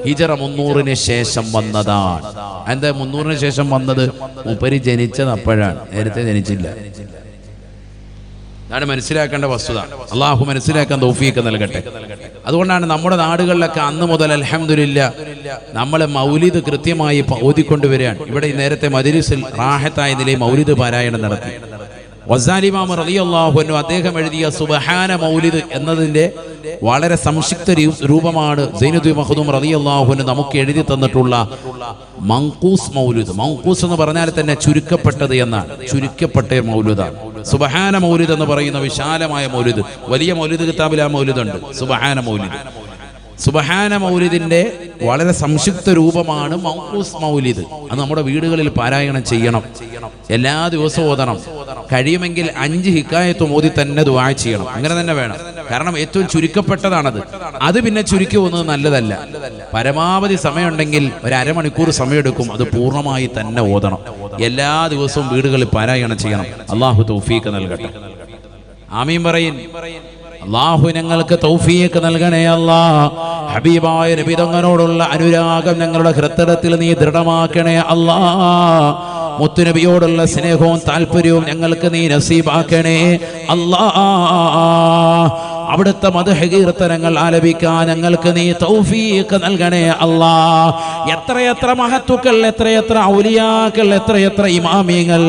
Speaker 1: ഹിജറ 300-ന് ശേഷം വന്നതാണ്. എന്താ 300-ന് ശേഷം വന്നത്? മൂപ്പര് ജനിച്ചത് അപ്പോഴാണ്, നേരത്തെ ജനിച്ചില്ല. അതാണ് മനസ്സിലാക്കേണ്ട വസ്തുത. അള്ളാഹു മനസ്സിലാക്കാൻ തൗഫീഖ് നൽകട്ടെ. അതുകൊണ്ടാണ് നമ്മുടെ നാടുകളിലൊക്കെ അന്ന് മുതൽ അൽഹംദുലില്ലാഹ് നമ്മൾ മൗലിദ് കൃത്യമായി ഓതിക്കൊണ്ടുവരികയാണ്. ഇവിടെ നേരത്തെ മജ്‌ലിസിൽ റാഹത്തായ നിലയിൽ മൗലിദ് പാരായണം നടത്തി. ഗസാലി ഇമാം റളിയല്ലാഹു അൻഹു അദ്ദേഹം എഴുതിയ സുബ്ഹാന മൗലിദ് എന്നതിന്റെ വളരെ സംക്ഷിപ്ത രൂപമാണ് സൈനുദ്ദീൻ മഖ്ദൂം റളിയല്ലാഹു അൻഹു നമുക്ക് എഴുതി തന്നിട്ടുള്ള മങ്കൂസ് മൗലിദ്. മങ്കൂസ് എന്ന് പറഞ്ഞാൽ തന്നെ ചുരുക്കപ്പെട്ടത് എന്നാണ്, ചുരുക്കപ്പെട്ട മൗലിദാണ് സുബ്ഹാന മൗലിദ് എന്ന് പറയുന്ന വിശാലമായ മൗലിദ്. വലിയ മൗലിദ് കിതാബിൽ ആ മൗലിദുണ്ട്, സുബ്ഹാന മൗലിദ്. സുബ്ഹാന മൗലിദിന്റെ വളരെ സംക്ഷിപ്ത രൂപമാണ് മങ്കൂസ് മൗലിദ്. അത് നമ്മുടെ വീടുകളിൽ പാരായണം ചെയ്യണം, എല്ലാ ദിവസവും ഓതണം. കഴിയുമെങ്കിൽ 5 ഹിക്കായത്തും ഓതി തന്നെ ദുആ ചെയ്യണം. അങ്ങനെ തന്നെ വേണം. കാരണം ഏറ്റവും ചുരുക്കപ്പെട്ടതാണത്. അത് പിന്നെ ചുരുക്കി പോകുന്നത് നല്ലതല്ല. പരമാവധി സമയമുണ്ടെങ്കിൽ ഒരു അരമണിക്കൂർ സമയമെടുക്കും, അത് പൂർണ്ണമായി തന്നെ ഓതണം. എല്ലാ ദിവസവും വീടുകളിൽ പാരായണം ചെയ്യണം. അള്ളാഹു തൗഫീഖ് നൽകട്ടെ. ആമീൻ പറയിൻ. അല്ലാഹു ഞങ്ങൾക്ക് തൗഫീഖ് നൽകണേ അല്ലാഹ്. ഹബീബായ നബി തങ്ങളോടുള്ള അനുരാഗം ഞങ്ങളുടെ ഹൃദയത്തിൽ നീ ദൃഢമാക്കണേ അല്ലാഹ്. മുത്തുനബിയോടുള്ള സ്നേഹവും താല്പര്യവും ഞങ്ങൾക്ക് നീ നസീബാക്കണേ അല്ലാഹ്. അവിടുത്തെ മദ്ഹ് കീർത്തനങ്ങൾ ആലപിക്കാൻ ഞങ്ങൾക്ക് നീ തൗഫീഖ് നൽകണേ അല്ലാഹ്. എത്രയെത്ര മഹത്തുക്കൾ, എത്രയെത്ര ഔലിയാക്കൾ, എത്രയെത്ര ഇമാമിങ്ങൾ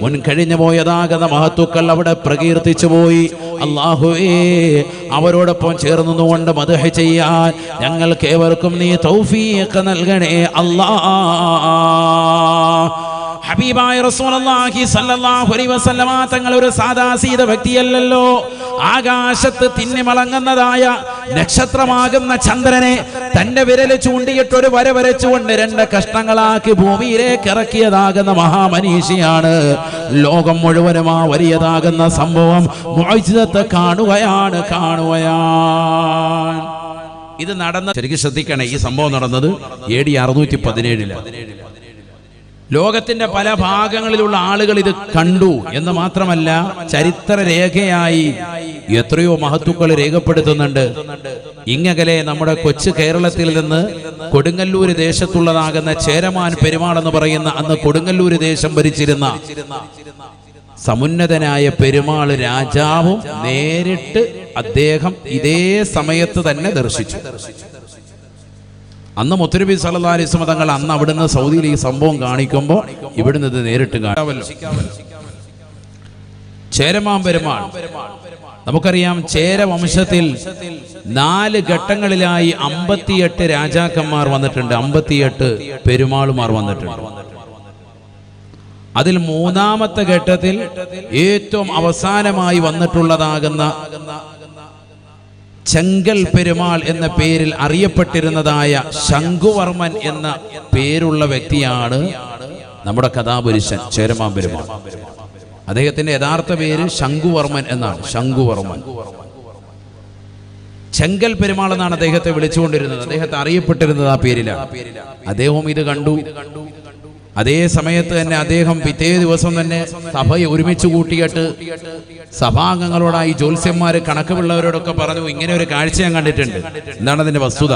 Speaker 1: മുൻകഴിഞ്ഞു പോയതാകുന്ന മഹത്തുക്കൾ അവിടെ പ്രകീർത്തിച്ചു പോയി. അല്ലാഹുവേ, അവരോടൊപ്പം ചേർന്നുകൊണ്ട് മദ്ഹ് ചെയ്യാൻ ഞങ്ങൾക്ക് ഏവർക്കും നീ തൗഫീഖ് നൽകണേ അല്ലാഹ്. ഹബീബായ റസൂലുള്ളാഹി സ്വല്ലല്ലാഹു അലൈഹി വസല്ലമ തങ്ങൾ ഒരു സാദാസീത വ്യക്തിയല്ലല്ലോ. ആകാശത്ത് തിന്നിമളങ്ങുന്നതായ നക്ഷത്രമാകുന്ന ചന്ദ്രനെ തന്റെ വിരല് ചൂണ്ടിയിട്ട് ഒരു വര വരച്ചുകൊണ്ട് 2 കഷ്ണങ്ങളാക്കി ഭൂമിയിലേക്ക് ഇറക്കിയതാകുന്ന മഹാമനീഷിയാണ്. ലോകം മുഴുവനും ആ വലിയതാകുന്ന സംഭവം മുഅ്ജിസത്ത് കാണുകയാണ്. ഇത് നടന്ന, ശരിക്കും ശ്രദ്ധിക്കണേ, ഈ സംഭവം നടന്നത് AD 617. ലോകത്തിന്റെ പല ഭാഗങ്ങളിലുള്ള ആളുകൾ ഇത് കണ്ടു എന്ന് മാത്രമല്ല, ചരിത്ര രേഖയായി എത്രയോ മഹത്തുക്കൾ രേഖപ്പെടുത്തുന്നുണ്ട്. ഇങ്ങകലെ നമ്മുടെ കൊച്ചു കേരളത്തിൽ നിന്ന് കൊടുങ്ങല്ലൂര് ദേശത്തുള്ളതാകുന്ന ചേരമാൻ പെരുമാൾ എന്ന് പറയുന്ന, അന്ന് കൊടുങ്ങല്ലൂര് ദേശം ഭരിച്ചിരുന്ന സമുന്നതനായ പെരുമാൾ രാജാവും നേരിട്ട് അദ്ദേഹം ഇതേ സമയത്ത് തന്നെ ദർശിച്ചു. അന്ന് മുത്തുനബി സല്ലല്ലാഹു അലൈഹി വസല്ലം തങ്ങൾ അന്ന് അവിടുന്ന് സൗദിയിൽ ഈ സംഭവം കാണിക്കുമ്പോൾ ഇവിടുന്ന് ഇത് നേരിട്ട് കാണാമല്ലോ. ചേരമാൻ പെരുമാൾ, നമുക്കറിയാം ചേര വംശത്തിൽ 4 ഘട്ടങ്ങളിലായി 58 രാജാക്കന്മാർ വന്നിട്ടുണ്ട്, 58 പെരുമാളുമാർ വന്നിട്ടുണ്ട്. അതിൽ 3ാമത്തെ ഘട്ടത്തിൽ ഏറ്റവും അവസാനമായി വന്നിട്ടുള്ളതാകുന്ന ചെങ്കൽ പെരുമാൾ എന്ന പേരിൽ അറിയപ്പെട്ടിരുന്നതായ ശംഖുവർമ്മൻ എന്ന പേരുള്ള വ്യക്തിയാണ് നമ്മുടെ കഥാപുരുഷൻ ചേരമാൻ പെരുമാൾ. അദ്ദേഹത്തിന്റെ യഥാർത്ഥ പേര് ശംഖുവർമ്മൻ എന്നാണ്. ശംഖുവർമ്മൻ, ചെങ്കൽ പെരുമാൾ എന്നാണ് അദ്ദേഹത്തെ വിളിച്ചുകൊണ്ടിരുന്നത്. അദ്ദേഹത്തെ അറിയപ്പെട്ടിരുന്നത് ആ പേരിലാണ്. അദ്ദേഹവും ഇത് കണ്ടു. അതേ സമയത്ത് തന്നെ അദ്ദേഹം പിറ്റേ ദിവസം തന്നെ സഭയെ ഒരുമിച്ച് കൂട്ടിയിട്ട് സഭാംഗങ്ങളോടായി ജ്യോത്സ്യന്മാര് കണക്കുള്ളവരോടൊക്കെ പറഞ്ഞു, ഇങ്ങനെ ഒരു കാഴ്ച ഞാൻ കണ്ടിട്ടുണ്ട്. എന്താണ് അതിന്റെ വസ്തുത?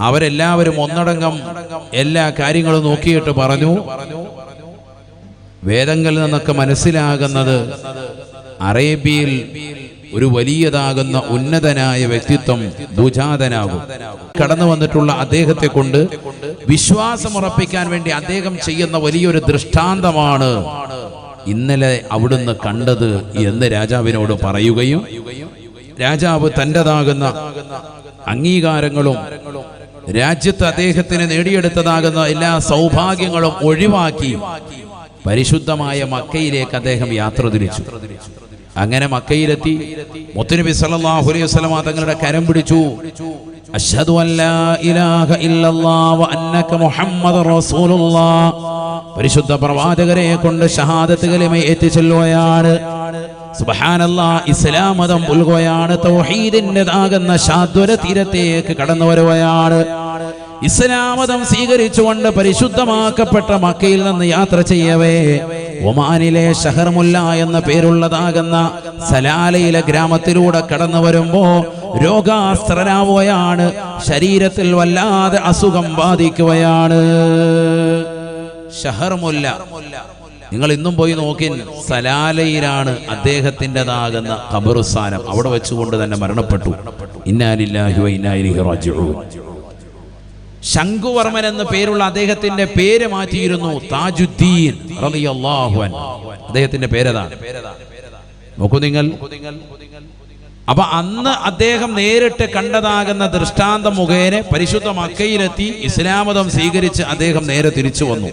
Speaker 1: അവരെല്ലാവരും ഒന്നടങ്കം എല്ലാ കാര്യങ്ങളും നോക്കിയിട്ട് പറഞ്ഞു, വേദങ്ങളിൽ നിന്നൊക്കെ മനസ്സിലാകുന്നത് അറേബ്യയിൽ ഒരു വലിയതാകുന്ന ഉന്നതനായ വ്യക്തിത്വം ഭുജാതനാകും. കടന്നു വന്നിട്ടുള്ള അദ്ദേഹത്തെ കൊണ്ട് വിശ്വാസമുറപ്പിക്കാൻ വേണ്ടി അദ്ദേഹം ചെയ്യുന്ന വലിയൊരു ദൃഷ്ടാന്തമാണ് ഇന്നലെ അവിടുന്ന് കണ്ടത് എന്ന് രാജാവിനോട് പറയുകയും, രാജാവ് തൻ്റെതാകുന്ന അംഗീകാരങ്ങളും രാജ്യത്ത് അദ്ദേഹത്തിന് നേടിയെടുത്തതാകുന്ന എല്ലാ സൗഭാഗ്യങ്ങളും ഒഴിവാക്കി പരിശുദ്ധമായ മക്കയിലേക്ക് അദ്ദേഹം യാത്ര തിരിച്ചു. അങ്ങനെ മക്കയിലെത്തി മുത്തുനബി സല്ലല്ലാഹു അലൈഹി വസല്ലം തങ്ങളുടെ കരം പിടിച്ചു. അശ്ഹദു അല്ലാ ഇലാഹ ഇല്ലല്ലാഹ് വ അന്നക മുഹമ്മദുർ റസൂലുള്ളാഹ്. പരിശുദ്ധ പ്രവാചകരെ കൊണ്ട് ഷഹാദത്ത് കലിമ ഏറ്റുചൊല്ലുകയാണ്. സുബ്ഹാനല്ലാഹ്, ഇസ്ലാം മതം പുൽകുകയാണ്. തൗഹീദിന്റേതാകുന്ന ശാദ്വര തീരത്തേക്ക് കടന്നു വരുകയാണ്. ഇസ്ലാം മതം സ്വീകരിച്ചുകൊണ്ട് പരിശുദ്ധമാക്കപ്പെട്ട മക്കയിൽ നിന്ന് യാത്ര ചെയ്യവേ ഒമാനിലെ ഷഹർമുല്ല എന്ന പേരുള്ളതാകുന്ന സലാലയിലെ ഗ്രാമത്തിലൂടെ കടന്നു വരുമ്പോ രോഗാസ്ത്രനാവുകയാണ്. ശരീരത്തിൽ വല്ലാതെ അസുഖം ബാധിക്കുകയാണ്. ഷഹർമുല്ല, നിങ്ങൾ ഇന്നും പോയി നോക്കി, സലാലയിലാണ് അദ്ദേഹത്തിൻ്റെതാകുന്ന ഖബറുസ്ഥാനം. അവിടെ വെച്ചുകൊണ്ട് തന്നെ മരണപ്പെട്ടു. ഇന്നാ ലില്ലാഹി വ ഇന്നാ ഇലൈഹി റാജിഊൻ. ശംഖുവർമ്മൻ എന്ന പേരുള്ള അദ്ദേഹത്തിന്റെ പേര് മാറ്റിയിരുന്നു താജുദ്ദീൻ റളിയല്ലാഹു അൻഹു. അദ്ദേഹത്തിന്റെ പേരതാണ്. നോക്കൂ നിങ്ങൾ. അപ്പൊ അന്ന് അദ്ദേഹം നേരിട്ട് കണ്ടതാകുന്ന ദൃഷ്ടാന്തം മുഖേന പരിശുദ്ധ മക്കയിലെത്തി ഇസ്ലാം മതം സ്വീകരിച്ച് അദ്ദേഹം നേരെ തിരിച്ചു വന്നു.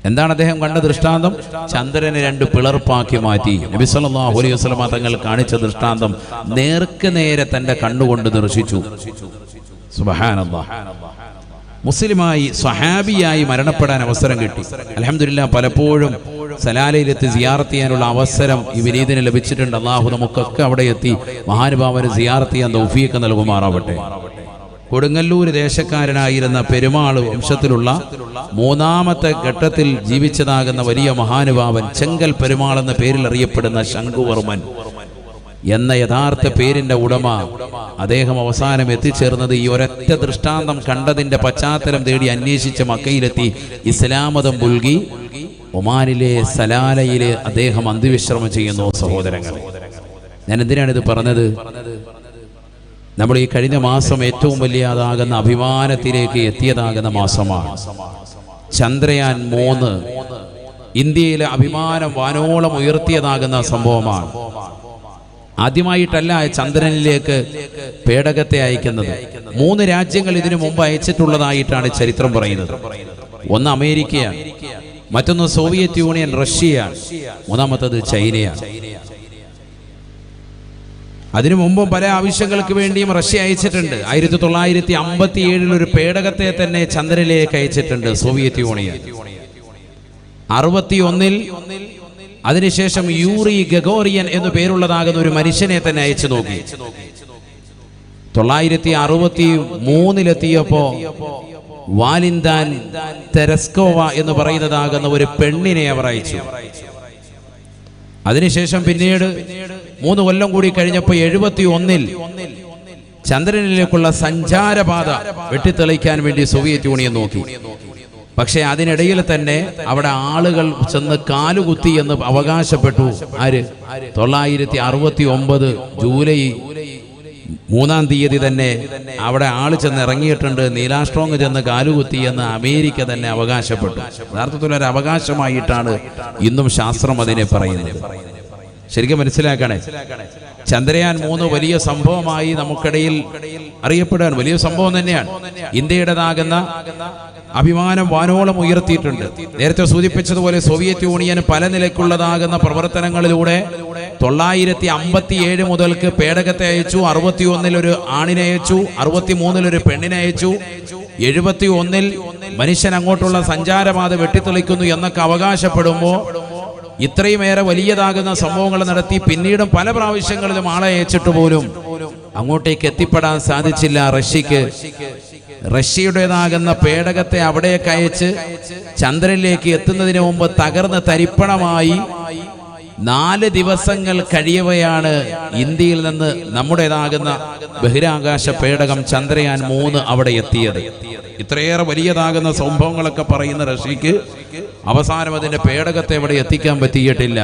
Speaker 1: എന്താണ് അദ്ദേഹം കണ്ട ദൃഷ്ടാന്തം? ചന്ദ്രനെ 2 പിളർപ്പാക്കി മാറ്റി. നബി സല്ലല്ലാഹു അലൈഹി വസല്ലം തങ്ങൾ കാണിച്ച ദൃഷ്ടാന്തം നേർക്ക് നേരെ തന്റെ കണ്ണുകൊണ്ട് ദർശിച്ചു. സുബ്ഹാനല്ലാഹ്. മുസ്ലിമായി സ്വഹാബിയായി മരണപ്പെടാൻ അവസരം കിട്ടി. അൽഹംദുലില്ലാഹ്. പലപ്പോഴും സലാലയിലെത്തി സിയാറത്ത് ചെയ്യാനുള്ള അവസരം ഈ വിനീതിന് ലഭിച്ചിട്ടുണ്ട്. അള്ളാഹു നമുക്കൊക്കെ അവിടെ എത്തി മഹാനുഭാവന് സിയാറത്ത് ചെയ്യാൻ തൗഫീഖ് നൽകുമാറാവട്ടെ. കൊടുങ്ങല്ലൂർ ദേശക്കാരനായിരുന്ന പെരുമാൾ വംശത്തിലുള്ള മൂന്നാമത്തെ ഘട്ടത്തിൽ ജീവിച്ചതാകുന്ന വലിയ മഹാനുഭാവൻ ചെങ്കൽ പെരുമാൾ എന്ന പേരിൽ അറിയപ്പെടുന്ന ശംഖുവർമ്മൻ എന്ന യഥാർത്ഥ പേരിന്റെ ഉടമ അദ്ദേഹം അവസാനം എത്തിച്ചേർന്നത് ഈ ഒരൊറ്റ ദൃഷ്ടാന്തം കണ്ടതിന്റെ പശ്ചാത്തലം തേടി അന്വേഷിച്ച് മക്കയിലെത്തി ഇസ്ലാമതം പുൽകി ഒമാനിലെ സലാലയിലെ അദ്ദേഹം അന്ത്യവിശ്രമം ചെയ്യുന്നു. സഹോദരങ്ങൾ, ഞാൻ എന്തിനാണിത് പറഞ്ഞത്? നമ്മൾ ഈ കഴിഞ്ഞ മാസം ഏറ്റവും വലിയതാകുന്ന അഭിമാനത്തിലേക്ക് എത്തിയതാകുന്ന മാസമാണ്. ചന്ദ്രയാൻ 3 ഇന്ത്യയിലെ അഭിമാനം വാനോളം ഉയർത്തിയതാകുന്ന സംഭവമാണ്. ആദ്യമായിട്ടല്ല ചന്ദ്രനിലേക്ക് പേടകത്തെ അയക്കുന്നത്. 3 രാജ്യങ്ങൾ ഇതിനു മുമ്പ് അയച്ചിട്ടുള്ളതായിട്ടാണ് ചരിത്രം പറയുന്നത്. ഒന്ന് അമേരിക്കയാണ്, മറ്റൊന്ന് സോവിയറ്റ് യൂണിയൻ റഷ്യയാണ്, മൂന്നാമത്തത് ചൈനയാണ്. അതിനു മുമ്പും പല ആവശ്യങ്ങൾക്ക് വേണ്ടിയും റഷ്യ അയച്ചിട്ടുണ്ട്. 1957 ഒരു പേടകത്തെ തന്നെ ചന്ദ്രനിലേക്ക് അയച്ചിട്ടുണ്ട് സോവിയറ്റ് യൂണിയൻ. 61 അതിനുശേഷം യൂറി ഗഗോറിയൻ എന്നു പേരുള്ളതാകുന്ന ഒരു മനുഷ്യനെ തന്നെ അയച്ചു നോക്കി. 963 വാലിന്താൻ തെരസ്കോവ എന്ന് പറയുന്നതാകുന്ന ഒരു പെണ്ണിനെ അവർ അയച്ചു. അതിനുശേഷം പിന്നീട് 3 കൊല്ലം കൂടി കഴിഞ്ഞപ്പോൾ 71 ചന്ദ്രനിലേക്കുള്ള സഞ്ചാരപാത വെട്ടിത്തെളിക്കാൻ വേണ്ടി സോവിയറ്റ് യൂണിയൻ നോക്കി. പക്ഷെ അതിനിടയിൽ തന്നെ അവിടെ ആളുകൾ ചെന്ന് കാലുകുത്തി എന്ന് അവകാശപ്പെട്ടു. ആര്? 969 ജൂലൈ 3-ാം തീയതി തന്നെ അവിടെ ആള് ചെന്ന് ഇറങ്ങിയിട്ടുണ്ട്, നീലാസ്ട്രോങ് ചെന്ന് കാലുകുത്തി എന്ന് അമേരിക്ക തന്നെ അവകാശപ്പെട്ടു. യഥാർത്ഥത്തിൽ ഒരു അവകാശമായിട്ടാണ് ഇന്നും ശാസ്ത്രം അതിനെ പറയുന്നത്. ശരിക്കും മനസ്സിലാക്കണേ, ചന്ദ്രയാൻ 3 വലിയ സംഭവമായി നമുക്കിടയിൽ അറിയപ്പെടാൻ വലിയ സംഭവം തന്നെയാണ്. ഇന്ത്യയുടേതാകുന്ന അഭിമാനം വാനോളം ഉയർത്തിയിട്ടുണ്ട്. നേരത്തെ സൂചിപ്പിച്ചതുപോലെ സോവിയറ്റ് യൂണിയൻ പല നിലയ്ക്കുള്ളതാകുന്ന പ്രവർത്തനങ്ങളിലൂടെ 957 മുതൽക്ക് പേടകത്തെ അയച്ചു. 61 ഒരു ആണിനെ അയച്ചു, 63 ഒരു പെണ്ണിനെ അയച്ചു, 71 മനുഷ്യൻ അങ്ങോട്ടുള്ള സഞ്ചാരപാത വെട്ടിത്തെളിക്കുന്നു എന്നൊക്കെ അവകാശപ്പെടുമ്പോൾ ഇത്രയുമേറെ വലിയതാകുന്ന സംഭവങ്ങൾ നടത്തി പിന്നീടും പല പ്രാവശ്യങ്ങളിലും ആളെ അയച്ചിട്ട് പോലും അങ്ങോട്ടേക്ക് എത്തിപ്പെടാൻ സാധിച്ചില്ല റഷ്യക്ക്. റഷ്യയുടേതാകുന്ന പേടകത്തെ അവിടേക്ക് അയച്ച് ചന്ദ്രനിലേക്ക് എത്തുന്നതിന് മുമ്പ് തകർന്ന് തരിപ്പണമായി 4 ദിവസങ്ങൾ കഴിയവെയാണ് ഇന്ത്യയിൽ നിന്ന് നമ്മുടേതാകുന്ന ബഹിരാകാശ പേടകം ചന്ദ്രയാൻ 3 അവിടെ എത്തിയത്. ഇത്രയേറെ വലിയതാകുന്ന സംഭവങ്ങളൊക്കെ പറയുന്ന റഷ്യക്ക് അവസാനം അതിന്റെ പേടകത്തെ അവിടെ എത്തിക്കാൻ പറ്റിയിട്ടില്ല.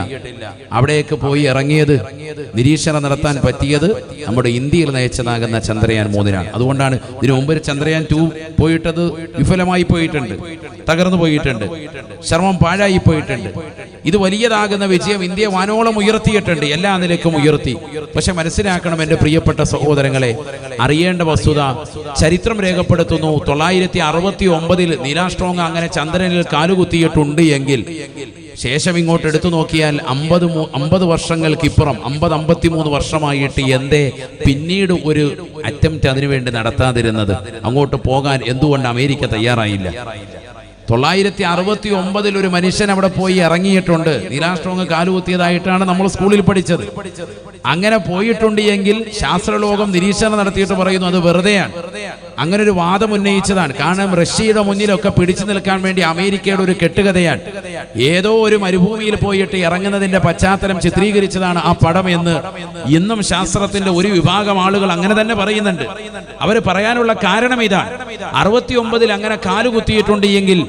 Speaker 1: അവിടേക്ക് പോയി ഇറങ്ങിയത്, നിരീക്ഷണം നടത്താൻ പറ്റിയത് നമ്മുടെ ഇന്ത്യയിൽ നയിച്ചതാകുന്ന ചന്ദ്രയാൻ 3-നാണ്. അതുകൊണ്ടാണ് ഇതിനു മുമ്പ് ചന്ദ്രയാൻ 2 പോയിട്ടത് വിഫലമായി പോയിട്ടുണ്ട്, തകർന്നു പോയിട്ടുണ്ട്, ശ്രമം പാഴായി പോയിട്ടുണ്ട്. ഇത് വലിയതാകുന്ന വിജയം ഇന്ത്യ വാനോളം ഉയർത്തിയിട്ടുണ്ട്, എല്ലാ നിലയ്ക്കും ഉയർത്തി. പക്ഷെ മനസ്സിലാക്കണം എൻ്റെ പ്രിയപ്പെട്ട സഹോദരങ്ങളെ, അറിയേണ്ട വസ്തുത ചരിത്രം രേഖപ്പെടുത്തുന്നു. 969 നീലാസ്ട്രോങ് അങ്ങനെ ചന്ദ്രനിൽ കാലുകുത്തിയിട്ടുണ്ട് എങ്കിൽ ശേഷം ഇങ്ങോട്ട് എടുത്തു നോക്കിയാൽ 50 വർഷങ്ങൾക്കിപ്പുറം 53 വർഷമായിട്ട് എന്തേ പിന്നീട് ഒരു അറ്റംപ്റ്റ് അതിനുവേണ്ടി നടത്താതിരുന്നത്? അങ്ങോട്ട് പോകാൻ എന്തുകൊണ്ട് അമേരിക്ക തയ്യാറായില്ല? 969 ഒരു മനുഷ്യൻ അവിടെ പോയി ഇറങ്ങിയിട്ടുണ്ട്. നീലാസ്ട്രോങ് കാലുകുത്തിയതായിട്ടാണ് നമ്മൾ സ്കൂളിൽ പഠിച്ചത്. അങ്ങനെ പോയിട്ടുണ്ട് എങ്കിൽ ശാസ്ത്രലോകം നിരീക്ഷണം നടത്തിയിട്ട് പറയുന്നു അത് വെറുതെയാണ്. അങ്ങനെ ഒരു വാദം ഉന്നയിച്ചതാണ്. കാരണം റഷ്യയുടെ മുന്നിലൊക്കെ പിടിച്ചു നിൽക്കാൻ വേണ്ടി അമേരിക്കയുടെ ഒരു കെട്ടുകഥയാണ്. ഏതോ ഒരു മരുഭൂമിയിൽ പോയിട്ട് ഇറങ്ങുന്നതിന്റെ പശ്ചാത്തലം ചിത്രീകരിച്ചതാണ് ആ പടം എന്ന് ഇന്നും ശാസ്ത്രത്തിന്റെ ഒരു വിഭാഗം ആളുകൾ അങ്ങനെ തന്നെ പറയുന്നുണ്ട്. അവർ പറയാനുള്ള കാരണം ഇതാണ്. 69 അങ്ങനെ കാലുകുത്തിയിട്ടുണ്ട് എങ്കിൽ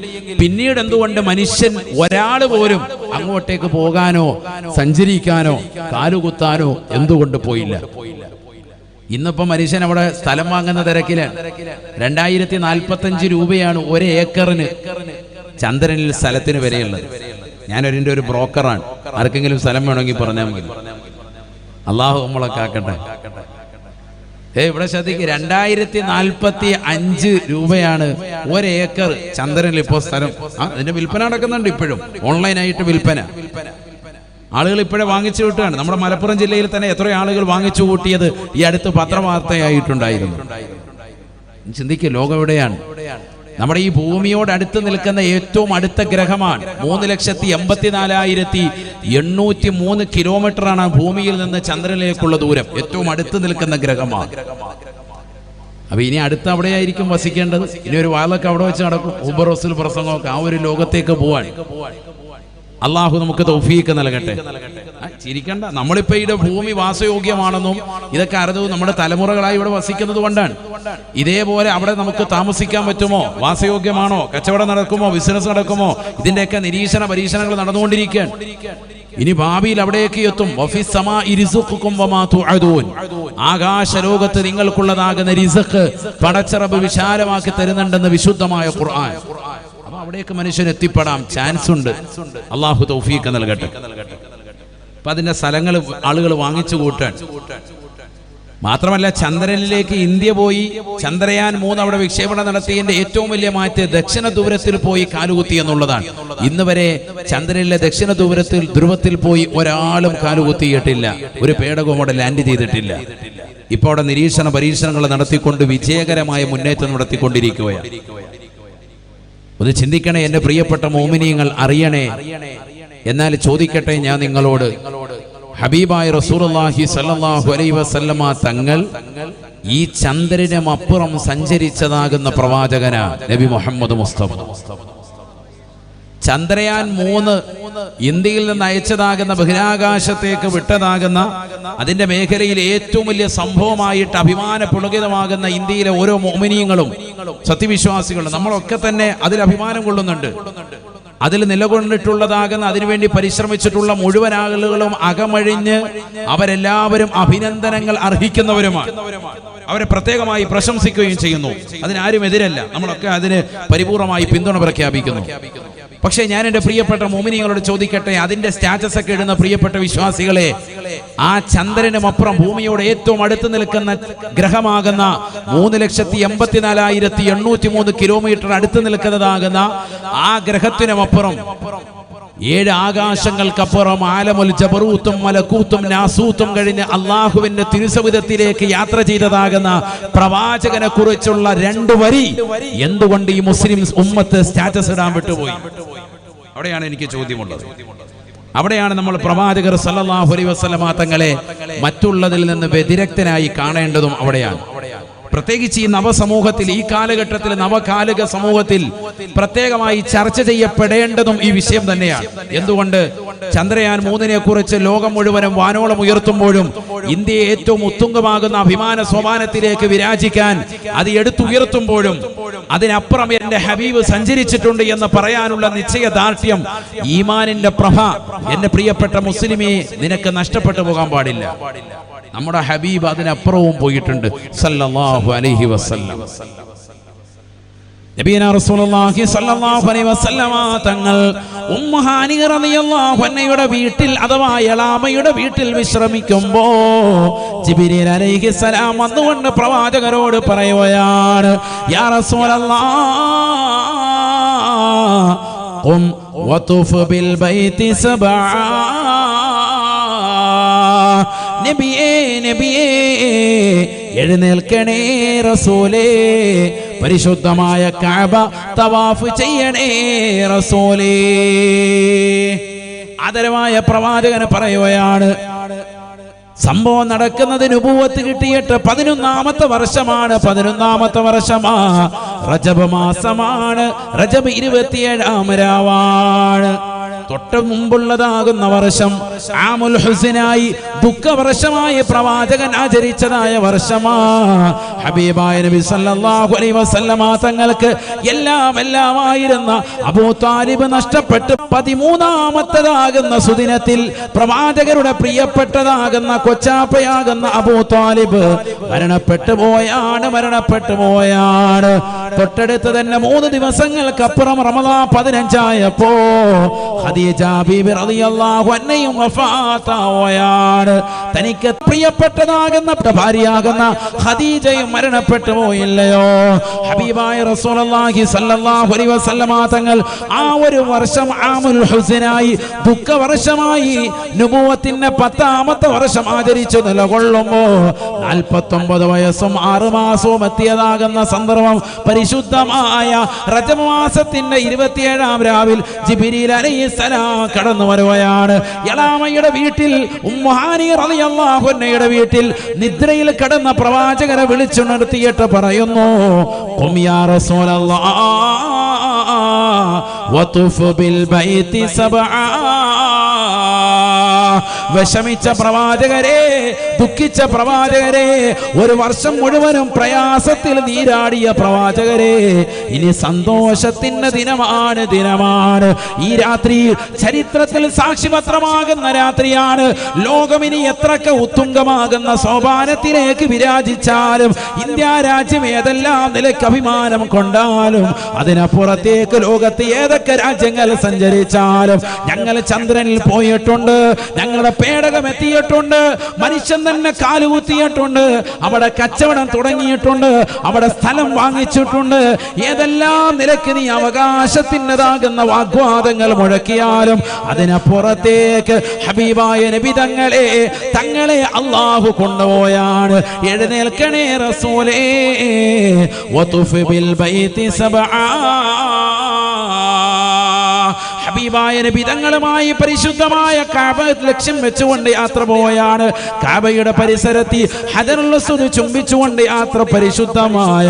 Speaker 1: പിന്നീട് എന്തുകൊണ്ട് മനുഷ്യൻ ഒരാൾ പോലും അങ്ങോട്ടേക്ക് പോകാനോ സഞ്ചരിക്കാനോ കാലുകുത്താനോ എന്തുകൊണ്ട് പോയില്ല? ഇന്നിപ്പോ മനുഷ്യൻ അവിടെ സ്ഥലം വാങ്ങുന്ന തിരക്കിലാണ്. 2045 രൂപയാണ് 1 ഏക്കറിന് ചന്ദ്രനിൽ സ്ഥലത്തിന് വിലയുള്ളത്. ഞാനൊരിൻ്റെ ഒരു ബ്രോക്കറാണ്. ആർക്കെങ്കിലും സ്ഥലം വേണമെങ്കിൽ പറഞ്ഞാൽ മതി. അള്ളാഹു നമ്മളെ കാക്കട്ടെ. ഇവിടെ ശ്രദ്ധിക്കുക, 2045 രൂപയാണ് 1 ഏക്കർ ചന്ദ്രനിൽ ഇപ്പോൾ സ്ഥലം. അതിന്റെ വിൽപ്പന നടക്കുന്നുണ്ട് ഇപ്പോഴും, ഓൺലൈനായിട്ട് വിൽപ്പന. ആളുകൾ ഇപ്പോഴേ വാങ്ങിച്ചു കൂട്ടുകയാണ്. നമ്മുടെ മലപ്പുറം ജില്ലയിൽ തന്നെ എത്ര ആളുകൾ വാങ്ങിച്ചു കൂട്ടിയത് ഈ അടുത്ത് പത്രവാർത്തയായിട്ടുണ്ടായിരുന്നു. ചിന്തിക്കുക, ലോകം എവിടെയാണ്? നമ്മുടെ ഈ ഭൂമിയോട് അടുത്ത് നിൽക്കുന്ന ഏറ്റവും അടുത്ത ഗ്രഹമാണ്. 3,84,803 കിലോമീറ്ററാണ് ഭൂമിയിൽ നിന്ന് ചന്ദ്രനിലേക്കുള്ള ദൂരം. ഏറ്റവും അടുത്ത് നിൽക്കുന്ന ഗ്രഹമാണ്. അപ്പൊ ഇനി അടുത്ത് അവിടെയായിരിക്കും വസിക്കേണ്ടത്. ഇനി ഒരു വാളൊക്കെ അവിടെ വെച്ച് നടക്കും, ഉബറോസിൽ പ്രസംഗമൊക്കെ. ആ ഒരു ലോകത്തേക്ക് പോവാൻ അള്ളാഹു നമുക്ക് തൗഫീഖ് നൽകട്ടെ. ചിരിക്കണ്ട, നമ്മളിപ്പോ ഇവിടെ ഭൂമി വാസയോഗ്യമാണെന്നും ഇതൊക്കെ അറിഞ്ഞു നമ്മുടെ തലമുറകളായി ഇവിടെ വസിക്കുന്നത് കൊണ്ടാണ്. ഇതേപോലെ അവിടെ നമുക്ക് താമസിക്കാൻ പറ്റുമോ? വാസയോഗ്യമാണോ? കച്ചവടം നടക്കുമോ? ബിസിനസ് നടക്കുമോ? ഇതിന്റെയൊക്കെ നിരീക്ഷണ പരീക്ഷണങ്ങൾ നടന്നുകൊണ്ടിരിക്കുകയാണ്. ഇനി ഭാവിയിൽ അവിടേക്ക് എത്തും. ആകാശ ലോകത്ത് നിങ്ങൾക്കുള്ളതാകുന്ന റിസ്ഖ് പടച്ചറബ് വിശാലമാക്കി തരുന്നുണ്ടെന്ന് വിശുദ്ധമായ ഖുർആൻ. അപ്പൊ അവിടേക്ക് മനുഷ്യൻ എത്തിപ്പെടാൻ ചാൻസ് ഉണ്ട്. അള്ളാഹു തൗഫീഖ് നൽകട്ടെ. അപ്പൊ അതിന്റെ സ്ഥലങ്ങൾ ആളുകൾ വാങ്ങിച്ചു കൂട്ടാൻ. മാത്രമല്ല, ചന്ദ്രനിലേക്ക് ഇന്ത്യ പോയി ചന്ദ്രയാൻ 3 അവിടെ വിക്ഷേപണം നടത്തിയതിന്റെ ഏറ്റവും വലിയ മാറ്റ് ദക്ഷിണ ധ്രുവത്തിൽ പോയി കാലുകുത്തി എന്നുള്ളതാണ്. ഇന്ന് വരെ ചന്ദ്രനിലെ ദക്ഷിണ ധ്രുവത്തിൽ പോയി ഒരാളും കാലുകുത്തിയിട്ടില്ല. ഒരു പേടകവും അവിടെ ലാൻഡ് ചെയ്തിട്ടില്ല. ഇപ്പൊ അവിടെ നിരീക്ഷണ പരീക്ഷണങ്ങൾ നടത്തിക്കൊണ്ട് വിജയകരമായ മുന്നേറ്റം നടത്തിക്കൊണ്ടിരിക്കുകയാണ്. ഒന്ന് ചിന്തിക്കണേ എന്റെ പ്രിയപ്പെട്ട മോമിനിയങ്ങൾ, അറിയണേ. എന്നാൽ ചോദിക്കട്ടെ ഞാൻ നിങ്ങളോട്, ഹബീബായ റസൂലുള്ളാഹി സ്വല്ലല്ലാഹു അലൈഹി വസല്ലമ തങ്ങൾ ഈ ചന്ദ്രനും അപ്പുറം സഞ്ചരിച്ചതാകുന്ന പ്രവാചകനാ നബി മുഹമ്മദ് മുസ്തഫ. ചന്ദ്രയാൻ 3 ഇന്ത്യയിൽ നിന്ന് അയച്ചതാകുന്ന ബഹിരാകാശത്തേക്ക് വിട്ടതാകുന്ന അതിന്റെ മേഖലയിൽ ഏറ്റവും വലിയ സംഭവമായിട്ട് അഭിമാനപുളകിതമാകുന്ന ഇന്ത്യയിലെ ഓരോ മോമിനിയങ്ങളും സത്യവിശ്വാസികളും നമ്മളൊക്കെ തന്നെ അതിൽ അഭിമാനം കൊള്ളുന്നുണ്ട്. അതിൽ നിലകൊണ്ടിട്ടുള്ളതാകുന്ന അതിനുവേണ്ടി പരിശ്രമിച്ചിട്ടുള്ള മുഴുവൻ ആളുകളും അകമഴിഞ്ഞ് അവരെല്ലാവരും അഭിനന്ദനങ്ങൾ അർഹിക്കുന്നവരുമാണ്. അവരെ പ്രത്യേകമായി പ്രശംസിക്കുകയും ചെയ്യുന്നു. അതിനാരും എതിരല്ല. നമ്മളൊക്കെ അതിന് പരിപൂർണമായി പിന്തുണ പ്രഖ്യാപിക്കുന്നു. പക്ഷേ ഞാൻ എൻ്റെ പ്രിയപ്പെട്ട മോമിനിയങ്ങളോട് ചോദിക്കട്ടെ, അതിന്റെ സ്റ്റാറ്റസ് ഒക്കെ ഇടുന്ന പ്രിയപ്പെട്ട വിശ്വാസികളെ, ആ ചന്ദ്രനും അപ്പുറം ഭൂമിയോട് ഏറ്റവും അടുത്ത് നിൽക്കുന്ന ഗ്രഹമാകുന്ന 3,84,803 കിലോമീറ്റർ അടുത്ത് നിൽക്കുന്നതാകുന്ന ആ ഗ്രഹത്തിനുമപ്പുറം 7 ആകാശങ്ങൾക്കപ്പുറം ആലമുൽ ജബറൂത്തും മലക്കൂത്തും നാസൂത്തും കഴിഞ്ഞ് അള്ളാഹുവിന്റെ തിരുസവിധത്തിലേക്ക് യാത്ര ചെയ്തതാകുന്ന പ്രവാചകനെ കുറിച്ചുള്ള 2 വരി എന്തുകൊണ്ട് ഈ മുസ്ലിം ഉമ്മത്ത് സ്റ്റാറ്റസ് ഇടാൻ വിട്ടുപോയി? അവിടെയാണ് എനിക്ക് ചോദ്യമുള്ളത്. അവിടെയാണ് നമ്മൾ പ്രവാചകർ സല്ലല്ലാഹു അലൈഹി വസല്ലമ തങ്ങളെ മറ്റുള്ളതിൽ നിന്ന് വ്യതിരക്തനായി കാണേണ്ടതും. അവിടെയാണ് പ്രത്യേകിച്ച് ഈ നവസമൂഹത്തിൽ, ഈ കാലഘട്ടത്തിൽ, നവകാലിക സമൂഹത്തിൽ പ്രത്യേകമായി ചർച്ച ചെയ്യപ്പെടേണ്ടതും ഈ വിഷയം തന്നെയാണ്. എന്തുകൊണ്ട്? ചന്ദ്രയാൻ 3 കുറിച്ച് ലോകം മുഴുവനും വാനോളം ഉയർത്തുമ്പോഴും ഇന്ത്യയെ ഏറ്റവും ഉത്തുംഗമാകുന്ന അഭിമാന സോപാനത്തിലേക്ക് വിരാജിക്കാൻ അത് എടുത്തുയർത്തുമ്പോഴും അതിനപ്പുറം എന്റെ ഹബീബ് സഞ്ചരിച്ചിട്ടുണ്ട് എന്ന് പറയാനുള്ള നിശ്ചയദാർഢ്യം, ഈമാനിന്റെ പ്രഭ എന്റെ പ്രിയപ്പെട്ട മുസ്ലിമേ നിനക്ക് നഷ്ടപ്പെട്ടു പോകാൻ പാടില്ല. നമ്മുടെ ഹബീബ് അതിനപ്പുറവും പോയിട്ടുണ്ട് സല്ലല്ലാഹു അലൈഹി വസല്ലം. നബിയനാ റസൂലുള്ളാഹി സ്വല്ലല്ലാഹു അലൈഹി വസല്ലമ തങ്ങൾ ഉമ്മു ഹാനി റളിയല്ലാഹു അൻഹയുടെ വീട്ടിൽ അഥവാ എളാമയുടെ വീട്ടിൽ വിശ്രമിക്കുമ്പോ ജിബ്രീൽ അലൈഹിസ്സലാം വന്നുകൊണ്ട് പ്രവാചകരോട് പറയുകയാണ്, യാ റസൂലല്ലാഹ് ഖും വതുഫ് ബിൽ ബൈതി സബആ. നബിയേ നബിയേ എഴുന്നേൽക്കണേ റസൂലേ, പരിശുദ്ധമായ കഅബ തവാഫ് ചെയ്യണേ റസൂലേ. ആദരവായ പ്രവാചകന് പറയുകയാണ്, സംഭവം നടക്കുന്നത് നുബുവത്ത് കിട്ടിയിട്ട് 11ാമത്തെ വർഷമാണ്. 11ാമത്തെ വർഷമാ റജബ് മാസമാണ്. റജബ് 27ാം രാവാണ്. തൊട്ട് മുമ്പുള്ളതാകുന്ന വർഷം ആമുൽ ഹുസ്നായി ദുഃഖവർഷമായി പ്രവാചകൻ ആചരിച്ചതായ വർഷമാ. ഹബീബായ നബി സല്ലല്ലാഹു അലൈഹി വസല്ലമ തങ്ങൾക്ക് എല്ലാമായിരുന്ന അബൂ താലിബ് നഷ്ടപ്പെട്ട് 13ാമത്തേതാകുന്ന സുദിനത്തിൽ പ്രവാചകരുടെ പ്രിയപ്പെട്ടതാകുന്ന കൊച്ചാപ്പയാകുന്ന അബൂ താലിബ് മരണപ്പെട്ടു പോയാണ്. തൊട്ടടുത്ത് തന്നെ 3 ദിവസങ്ങൾക്കപ്പുറം റമദാൻ 15 ഖദീജ ബീബി റളിയല്ലാഹു അൻഹയും വഫാത്താവുകയാണ്. തനിക്ക് പ്രിയപ്പെട്ടതാകുന്ന ഭാര്യയാകുന്ന ഖദീജയും മരണപ്പെട്ടു പോയില്ലയോ? ഹബീബായ റസൂലുള്ളാഹി സ്വല്ലല്ലാഹു അലൈഹി വസല്ലമ തങ്ങൾ ആ ഒരു വർഷം ആമുൽ ഹുസ്നായി ദുഃഖവർഷമായി നുബുവത്തിന്റെ 10ാമത്തെ വർഷം ആചരിച്ചു നിലകൊള്ളുമ്പോ 49 വയസ്സും 6 മാസവും എത്തിയതാകുന്ന സന്ദർഭം പരിശുദ്ധമായ റജബ് മാസത്തിന്റെ 27-ാം രാവിൽ ജിബ്രീൽ അലൈഹിസ്സലാം കടന്നു വരുകയാണ്. യലാമയുടെ വീട്ടിൽ ഉമ്മു ഹാനി റളിയല്ലാഹു അൻഹയുടെ വീട്ടിൽ നിദ്രയിൽ കടന്ന പ്രവാചകനെ വിളിച്ചു നിർത്തിയിട്ട് പറയുന്നു, ഖും യാ റസൂലല്ലാഹ് വതുഫ് ബിൽ ബൈതി സബ്ആ. വിഷമിച്ച പ്രവാചകരെ, ദുഃഖിച്ച പ്രവാചകരെ, ഒരു വർഷം മുഴുവനും പ്രയാസത്തിൽ നീരാടിയ പ്രവാചകരെ, ഇനി സന്തോഷത്തിന്റെ ദിനമാണ്. ഈ രാത്രി ചരിത്രത്തിൽ സാക്ഷിപത്രമാകുന്ന രാത്രിയാണ്. ലോകമിനി എത്രക്ക് ഉത്തുംഗമാകുന്ന സോപാനത്തിലേക്ക് വിരാജിച്ചാലും, ഇന്ത്യ രാജ്യം ഏതെല്ലാം നിലയ്ക്ക് അഭിമാനം കൊണ്ടാലും, അതിനപ്പുറത്തേക്ക് ലോകത്ത് ഏതൊക്കെ രാജ്യങ്ങൾ സഞ്ചരിച്ചാലും, ഞങ്ങൾ ചന്ദ്രനിൽ പോയിട്ടുണ്ട്, ഞങ്ങളുടെ പേടകം എത്തിയിട്ടുണ്ട്, മനുഷ്യൻ തന്നെ കാലുകുത്തിയിട്ടുണ്ട്, അവിടെ കച്ചവടം തുടങ്ങിയിട്ടുണ്ട്, അവിടെ സ്ഥലം വാങ്ങിച്ചിട്ടുണ്ട്. ഏതെല്ലാം നിലയ്ക്ക് നീ അവകാശത്തിൻ്റെതാകുന്ന വാഗ്വാദങ്ങൾ മുഴക്കിയാലും അതിനപ്പുറത്തേക്ക് ഹബീബായ നബി തങ്ങളെ അല്ലാഹു കൊണ്ടുപോയാണ്. എഴുന്നേൽക്കണേ റസൂലേ, വതുഫ് ബിൽ ബൈതി സബ്ആ. ഹബീബായ നബി തങ്ങളുമായി പരിശുദ്ധമായ കഅബ ലക്ഷ്യം വെച്ചുകൊണ്ട് യാത്ര പോവുകയാണ്. കഅബയുടെ പരിസരത്തിൽ ഹജറുൽ അസ്വദ് ചുംബിച്ചുകൊണ്ട് യാത്ര പരിശുദ്ധമായ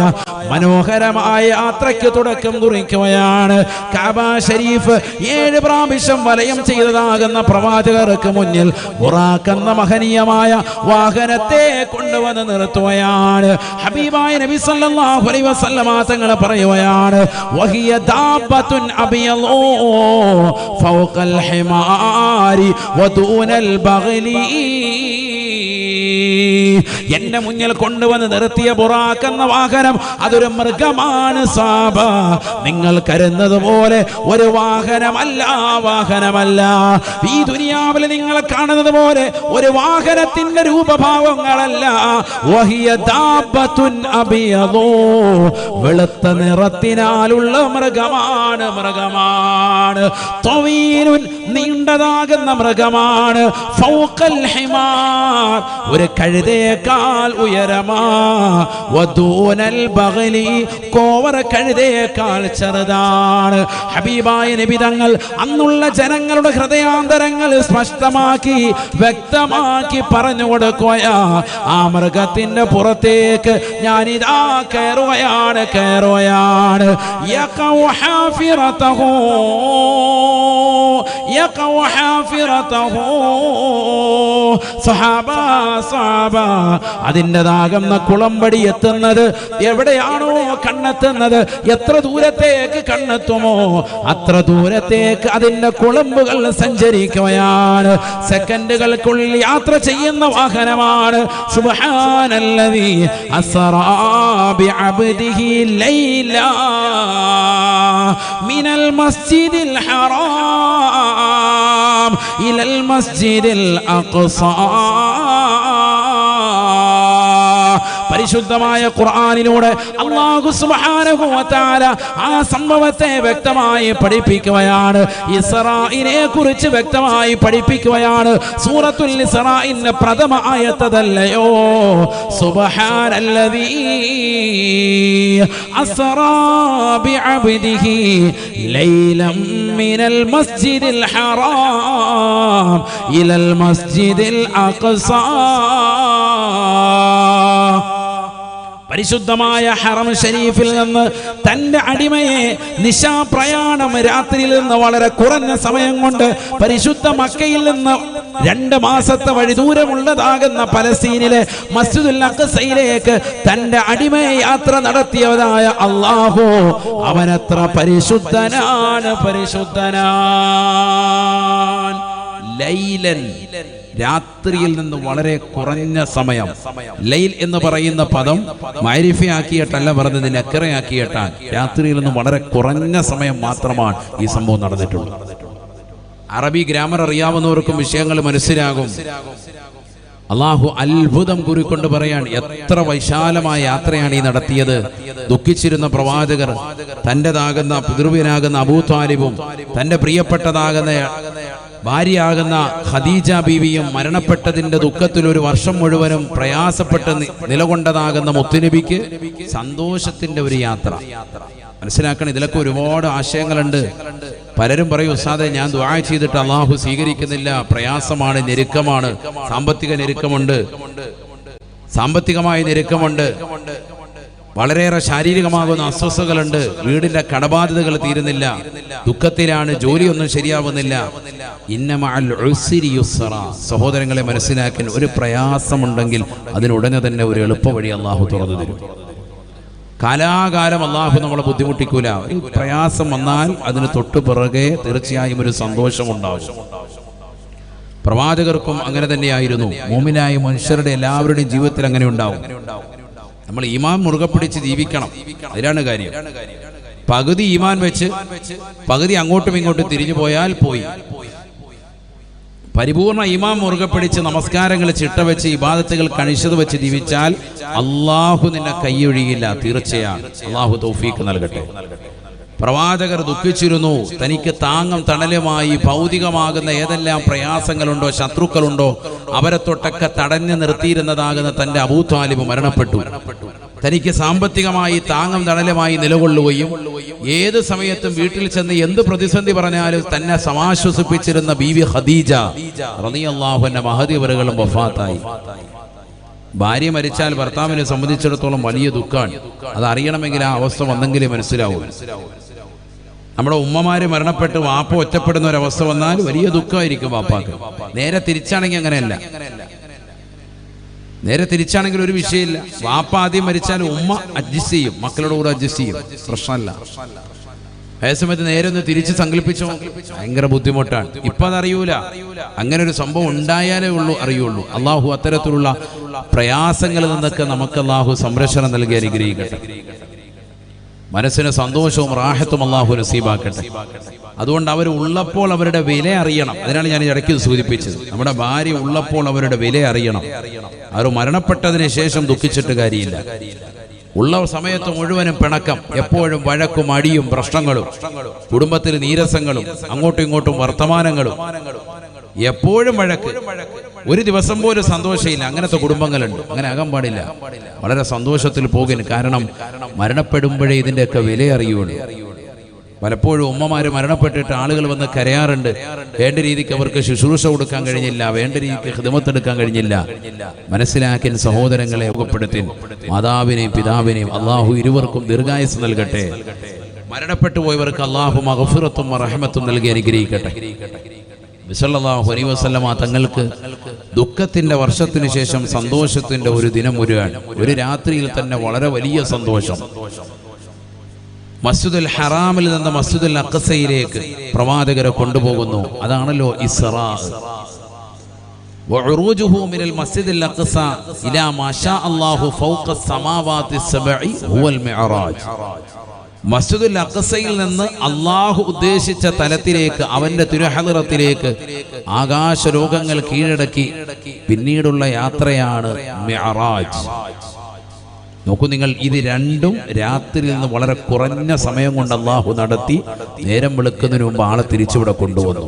Speaker 1: മനോഹരമായ യാത്രയ്ക്ക് തുടക്കം കുറിക്കുകയാണ്. കഅബ ഷരീഫ് 7 പ്രാവശ്യം വലയം ചെയ്തതാകുന്ന പ്രവാചകർക്ക് മുന്നിൽ ബുറാഖ് എന്ന മഹനീയമായ വാഹനത്തെ കൊണ്ടുവന്ന് നിർത്തുകയാണ്. ഹബീബായ നബി സല്ലല്ലാഹു അലൈഹി വസല്ലമ തങ്ങൾ പറയുകയാണ്, വഹിയ ദാബത്തുൻ അബിയളൂ ഫൗഖൽ ഹിമാരി വദൂനൽ ബഗ്ലി. എന്റെ മുന്നിൽ കൊണ്ടുവന്ന് നിർത്തിയ ബുറാഖ് എന്ന വാഹനം അതൊരു മൃഗമാണ് സാബ. നിങ്ങൾ കരുതുന്നത് പോലെ ഒരു വാഹനമല്ല. ഈ ദുനിയാവിൽ നിങ്ങൾ കാണുന്നത് പോലെ ഒരു വാഹനത്തിന്റെ രൂപഭാവങ്ങളല്ല. വഹിയ ദാബത്തുൻ അബിയദൂ, വെളുത്ത നിറത്തിനാലുള്ള മൃഗമാണ്. തവീലുൻ, നീണ്ടതാകുന്ന മൃഗമാണ്. ഫൗഖൽ ഹിമാർ, ഒരു കഴുതയേക്കാൾ ഉയരമാ. വദൂനൽ ബഗ്ലി, കോവറ കഴുതയേക്കാൾ ചെറുതാണ്. ഹബീബായ നബി തങ്ങൾ അന്നുള്ള ജനങ്ങളുടെ ഹൃദയാന്തരങ്ങൾ സ്പഷ്ടമാക്കി വ്യക്തമാക്കി പറഞ്ഞു കൊടുക്കുകയാ. ആ മൃഗത്തിന്റെ പുറത്തേക്ക് ഞാനിതാ കയറുകയാണ്. യഖഉ ഹാഫിറതഹു സഹാബ, അതിൻ്റെതാകുന്ന കുളമ്പടി എത്തുന്നത് എവിടെയാണോ കണ്ണെത്തുന്നത്, എത്ര ദൂരത്തേക്ക് കണ്ണെത്തുമോ അത്ര ദൂരത്തേക്ക് അതിൻ്റെ കുളമ്പുകൾ സഞ്ചരിക്കുകയാണ്. സെക്കൻഡുകൾക്കുള്ളിൽ യാത്ര ചെയ്യുന്ന വാഹനമാണ്. സുബ്ഹാനല്ലദീ അസ്റാ ബിഅബ്ദിഹി ലൈലാ മിനൽ മസ്ജിദിൽ ഹറാം ഇലൽ മസ്ജിദിൽ അഖ്സാ. പരിശുദ്ധമായ ഖുർആനിലൂടെ അല്ലാഹു സുബ്ഹാനഹു വ തആല ആ സംഭവത്തെ വ്യക്തമായി പഠിപ്പിക്കുകയാണ്. ഇസ്രായിനെ കുറിച്ച് വ്യക്തമായി പഠിപ്പിക്കുകയാണ്. സൂറത്തുൽ ഇസ്രായിന്റെ പ്രഥമ ആയത്തതല്ലയോ, സുബ്ഹാനല്ലദീ അസ്റാ ബിഅബ്ദിഹി ലൈലം മിനൽ മസ്ജിദിൽ ഹറാം ഇലൽ മസ്ജിദിൽ അഖ്സാ. പരിശുദ്ധമായ ഹറം ഷരീഫിൽ നിന്ന് തന്റെ അടിമയെ നിശാപ്രയാണം രാത്രിയിൽ നിന്ന് വളരെ കുറഞ്ഞ സമയം കൊണ്ട് പരിശുദ്ധ മക്കയിൽ നിന്ന് 2 മാസത്തെ വഴി ദൂരമുള്ളതാകുന്ന പലസ്തീനിലെ മസ്ജിദുൽ അഖ്സയിലേക്ക് തന്റെ അടിമയെ യാത്ര നടത്തിയവരായ അല്ലാഹു അവനത്ര പരിശുദ്ധനാണ്. ലൈലൻ, രാത്രിയിൽ നിന്ന് വളരെ കുറഞ്ഞ സമയം. ലൈൽ എന്ന് പറയുന്ന പദം മഅരിഫയാക്കിയിട്ടല്ല പറഞ്ഞത്, നക്കറയാക്കിയിട്ടാണ്. രാത്രിയിൽ നിന്ന് വളരെ കുറഞ്ഞ സമയം മാത്രമാണ് ഈ സംഭവം നടന്നിട്ടുള്ളത്. അറബി ഗ്രാമർ അറിയാവുന്നവർക്കും വിഷയങ്ങൾ മനസ്സിലാകും. അള്ളാഹു അത്ഭുതം കുറിക്കൊണ്ട് പറയാൻ, എത്ര വിശാലമായ യാത്രയാണ് ഈ നടത്തിയത്. ദുഃഖിച്ചിരുന്ന പ്രവാചകർ, തൻ്റെതാകുന്ന പിതൃവ്യനാകുന്ന അബൂ ത്വാലിബും തൻ്റെ പ്രിയപ്പെട്ടതാകുന്ന ഭാര്യയാകുന്ന ഖദീജ ബീവിയും മരണപ്പെട്ടതിന്റെ ദുഃഖത്തിൽ ഒരു വർഷം മുഴുവനും പ്രയാസപ്പെട്ട് നിലകൊണ്ടതാകുന്ന മുത്തുനബിക്ക് സന്തോഷത്തിന്റെ ഒരു യാത്ര. മനസ്സിലാക്കണം, ഇതിലൊക്കെ ഒരുപാട് ആശയങ്ങളുണ്ട്. പലരും പറയും, ഉസ്താദേ ഞാൻ ദുആ ചെയ്തിട്ട് അള്ളാഹു സ്വീകരിക്കുന്നില്ല, പ്രയാസമാണ്, ഞെരുക്കമാണ്, സാമ്പത്തികമായ ഞെരുക്കമുണ്ട്, വളരെയേറെ ശാരീരികമാകുന്ന അസ്വസ്ഥതകളുണ്ട്, വീടിന്റെ കടബാധ്യതകൾ തീരുന്നില്ല, ദുഃഖത്തിലാണ്, ജോലിയൊന്നും ശരിയാവുന്നില്ല. ഇന്ന മഅൽ ഉസ്രി യുസ്റ. സഹോദരങ്ങളെ മനസ്സിലാക്കാൻ, ഒരു പ്രയാസമുണ്ടെങ്കിൽ അതിനുടനെ തന്നെ ഒരു എളുപ്പവഴി അള്ളാഹു തുറന്നു തരും. കാലാകാലം അള്ളാഹു നമ്മളെ ബുദ്ധിമുട്ടിക്കൂല. ഒരു പ്രയാസം വന്നാൽ അതിന് തൊട്ടു പിറകെ തീർച്ചയായും ഒരു സന്തോഷമുണ്ടാവും. പ്രവാചകർക്കും അങ്ങനെ തന്നെയായിരുന്നു. മുഅ്മിനായ മനുഷ്യരുടെ എല്ലാവരുടെയും ജീവിതത്തിൽ അങ്ങനെ ഉണ്ടാവും. നമ്മൾ ഈമാൻ മുറുകെ പിടിച്ച് ജീവിക്കണം, അതിലാണ് കാര്യം. പകുതി ഈമാൻ വെച്ച് പകുതി അങ്ങോട്ടും ഇങ്ങോട്ടും തിരിഞ്ഞു പോയാൽ പോയി. പരിപൂർണ ഈമാൻ മുറുകെ പിടിച്ച് നമസ്കാരങ്ങൾ ചിട്ടവെച്ച് ഇബാദത്തുകൾ കണിശത വെച്ച് ജീവിച്ചാൽ അള്ളാഹു നിന്നെ കൈയൊഴിയില്ല, തീർച്ചയാണ്. അള്ളാഹു തൗഫീഖ് നൽകട്ടെ. പ്രവാചകർ ദുഃഖിച്ചിരുന്നു. തനിക്ക് താങ്ങും തണലുമായി ഭൗതികമാകുന്ന ഏതെല്ലാം പ്രയാസങ്ങളുണ്ടോ, ശത്രുക്കളുണ്ടോ, അവരെ തൊട്ടൊക്കെ തടഞ്ഞു നിർത്തിയിരുന്നതാകുന്ന തന്റെ അബൂ ത്വാലിബ് മരണപ്പെട്ടു. തനിക്ക് സാമ്പത്തികമായി താങ്ങും തണലുമായി നിലകൊള്ളുകയും ഏത് സമയത്തും വീട്ടിൽ ചെന്ന് എന്ത് പ്രതിസന്ധി പറഞ്ഞാലും തന്നെ സമാശ്വസിപ്പിച്ചിരുന്ന ബീവി ഖദീജ റളിയല്ലാഹു അൻഹ മഹദിവറുകളും വഫാത്തായി. ഭാര്യ മരിച്ചാൽ ഭർത്താവിനെ സംബന്ധിച്ചിടത്തോളം വലിയ ദുഃഖമാണ്. അത് അറിയണമെങ്കിൽ ആ അവസ്ഥ വന്നെങ്കിലേ മനസ്സിലാവൂ. നമ്മുടെ ഉമ്മമാര് മരണപ്പെട്ട് വാപ്പ ഒറ്റപ്പെടുന്ന ഒരവസ്ഥ വന്നാൽ വലിയ ദുഃഖമായിരിക്കും വാപ്പാക്ക്. നേരെ തിരിച്ചാണെങ്കിൽ അങ്ങനെയല്ല. നേരെ തിരിച്ചാണെങ്കിൽ ഒരു വിഷയമില്ല. വാപ്പ ആദ്യം മരിച്ചാൽ ഉമ്മ അഡ്ജസ്റ്റ് ചെയ്യും, മക്കളുടെ കൂടെ അഡ്ജസ്റ്റ് ചെയ്യും, പ്രശ്നമല്ല. അതേസമയത്ത് നേരെ ഒന്ന് തിരിച്ച് സങ്കല്പിച്ചോ, ഭയങ്കര ബുദ്ധിമുട്ടാണ്. ഇപ്പൊ അതറിയൂല. അങ്ങനെ ഒരു സംഭവം ഉണ്ടായാലേ അറിയുള്ളൂ. അള്ളാഹു അത്തരത്തിലുള്ള പ്രയാസങ്ങളിൽ നിന്നൊക്കെ നമുക്ക് അള്ളാഹു സംരക്ഷണം നൽകി അനുഗ്രഹിക്കട്ടെ. മനസ്സിന് സന്തോഷവും റാഹത്തും അള്ളാഹു നസീബാക്കട്ടെ. അതുകൊണ്ട് അവർ ഉള്ളപ്പോൾ അവരുടെ വില അറിയണം. അതിനാണ് ഞാൻ ഇടയ്ക്ക് സൂചിപ്പിച്ചത്. നമ്മുടെ ഭാര്യ ഉള്ളപ്പോൾ അവരുടെ വില അറിയണം. അവർ മരണപ്പെട്ടതിന് ശേഷം ദുഃഖിച്ചിട്ട് കാര്യമില്ല. ഉള്ള സമയത്ത് മുഴുവനും പിണക്കം, എപ്പോഴും വഴക്കും അടിയും പ്രശ്നങ്ങളും, കുടുംബത്തിൽ നീരസങ്ങളും, അങ്ങോട്ടും ഇങ്ങോട്ടും വർത്തമാനങ്ങളും, എപ്പോഴും വഴക്ക്, ഒരു ദിവസം പോലും സന്തോഷമില്ല. അങ്ങനത്തെ കുടുംബങ്ങളുണ്ട്. അങ്ങനെ ആകാൻ പാടില്ല. വളരെ സന്തോഷത്തിൽ പോകുന്നു. കാരണം മരണപ്പെടുമ്പോഴേ ഇതിൻ്റെയൊക്കെ വില അറിയുള്ളൂ. പലപ്പോഴും ഉമ്മമാര് മരണപ്പെട്ടിട്ട് ആളുകൾ വന്ന് കരയാറുണ്ട്. വേണ്ട രീതിക്ക് അവർക്ക് ശുശ്രൂഷ കൊടുക്കാൻ കഴിഞ്ഞില്ല, വേണ്ട രീതിക്ക് ഖിദ്മത്തെടുക്കാൻ കഴിഞ്ഞില്ല. മനസ്സിലാക്കി സഹോദരങ്ങളെ ഉപപ്പെടുത്തി മാതാവിനെയും പിതാവിനെയും അള്ളാഹു ഇരുവർക്കും ദീർഘായുസ് നൽകട്ടെ. മരണപ്പെട്ടു പോയവർക്ക് അള്ളാഹു മഗ്ഫിറത്തും റഹ്മത്തും നൽകി അനുഗ്രഹിക്കട്ടെ. സല്ലല്ലാഹു അലൈഹി വസല്ലമ തങ്ങൾക്ക് ദുഃഖത്തിന്റെ വർഷത്തിന് ശേഷം സന്തോഷത്തിന്റെ ഒരു ദിനം വരികയാണ്. ഒരു രാത്രിയിൽ തന്നെ വളരെ വലിയ സന്തോഷം. മസ്ജിദുൽ ഹറാമിൽ നിന്ന് മസ്ജിദുൽ അഖ്സയിലേക്ക് പ്രവാചകരെ കൊണ്ടുപോകുന്നു. അതാണല്ലോ ഇസ്റാ. വഉറൂജുഹു മിനൽ മസ്ജിദിൽ അഖ്സ ഇലാ മാ ഷാ അല്ലാഹു ഫൗഖ സമാവാതി സബഇ ഹുവൽ മിഅറാജ്. മസ്ജിദുൽ അഖ്സയിൽ നിന്ന് അള്ളാഹു ഉദ്ദേശിച്ച തലത്തിലേക്ക്, അവന്റെ തിരുഹളറത്തിലേക്ക് ആകാശലോകങ്ങൾ കീഴടക്കി പിന്നീടുള്ള യാത്രയാണ് മിഅറാജ്. നോക്കൂ നിങ്ങൾ, ഇത് രണ്ടും രാത്രിയിൽ നിന്ന് വളരെ കുറഞ്ഞ സമയം കൊണ്ട് അള്ളാഹു നടത്തി. നേരം വെളുക്കുന്നതിന് മുമ്പ് ആളെ തിരിച്ചിവിടെ കൊണ്ടുവന്നു.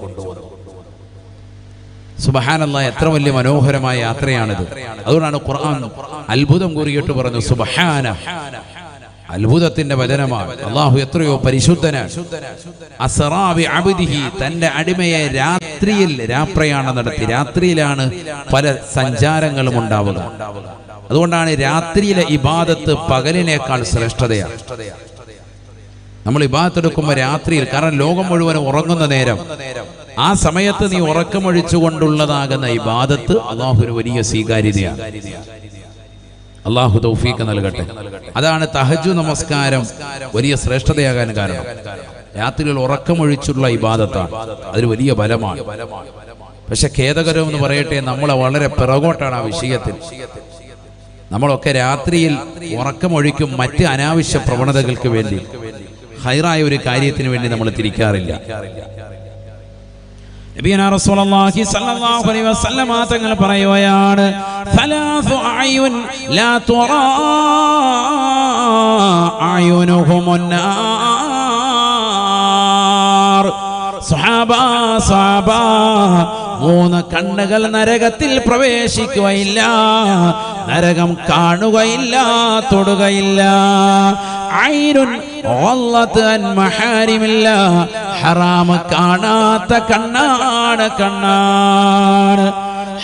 Speaker 1: സുബ്ഹാനല്ലാഹ്, എത്ര വലിയ മനോഹരമായ യാത്രയാണിത്. അതുകൊണ്ടാണ് ഖുർആൻ അത്ഭുതം കൂറിയിട്ട് പറഞ്ഞു സുബ്ഹാന. അത്ഭുതത്തിന്റെ വചനമാണ്. അള്ളാഹു എത്രയോ പരിശുദ്ധനാണ്. അസ്റാ ബി അബ്ദിഹി, തന്റെ അടിമയെ രാത്രിയിൽ രാപ്രയാണം നടത്തി. രാത്രിയിലാണ് പല സഞ്ചാരങ്ങളും ഉണ്ടാവുക. അതുകൊണ്ടാണ് രാത്രിയിലെ ഇബാദത്ത് പകലിനേക്കാൾ ശ്രേഷ്ഠതയാണ്. നമ്മൾ ഇബാദത്ത് എടുക്കുമ്പോൾ രാത്രിയിൽ, കാരണം ലോകം മുഴുവനും ഉറങ്ങുന്ന നേരം, ആ സമയത്ത് നീ ഉറക്കമൊഴിച്ചുകൊണ്ടുള്ളതാകുന്ന ഇബാദത്ത് അള്ളാഹുവിന് വലിയ സ്വീകാര്യതയാണ്. അള്ളാഹു തൗഫീഖ് നൽകട്ടെ. അതാണ് തഹജ്ജുദ് നമസ്കാരം വലിയ ശ്രേഷ്ഠതയാകാൻ കാരണം. രാത്രിയിൽ ഉറക്കമൊഴിച്ചുള്ള ഇബാദത്താണ്, അതിന് വലിയ ബലമാണ്. പക്ഷെ ഖേദകരം എന്ന് പറയട്ടെ, നമ്മളെ വളരെ പിറകോട്ടാണ് ആ വിഷയത്തിൽ. നമ്മളൊക്കെ രാത്രിയിൽ ഉറക്കമൊഴിക്കും മറ്റ് അനാവശ്യ പ്രവണതകൾക്ക് വേണ്ടി, ഖൈറായ ഒരു കാര്യത്തിന് വേണ്ടി നമ്മൾ തിരിക്കാറില്ല. നബിയനാ റസൂലുള്ളാഹി സ്വല്ലല്ലാഹു അലൈഹി വസല്ലമ തങ്ങൾ പറയുകയാണ്, സലാസു അയുൻ ലാ തുറാ അയുനുഹുമുന്നാർ. സ്വഹാബ, സ്വഅബാ, 3 കണ്ണുകൾ നരകത്തിൽ പ്രവേശിക്കുകയില്ല, നരകം കാണുകയില്ല, തൊടുകയില്ല. ഐനുൻ വല്ലത്ത് അൻ മഹാരിമില്ല, ഹറാം കാണാത്ത കണ്ണാണ്, കണ്ണാണ്.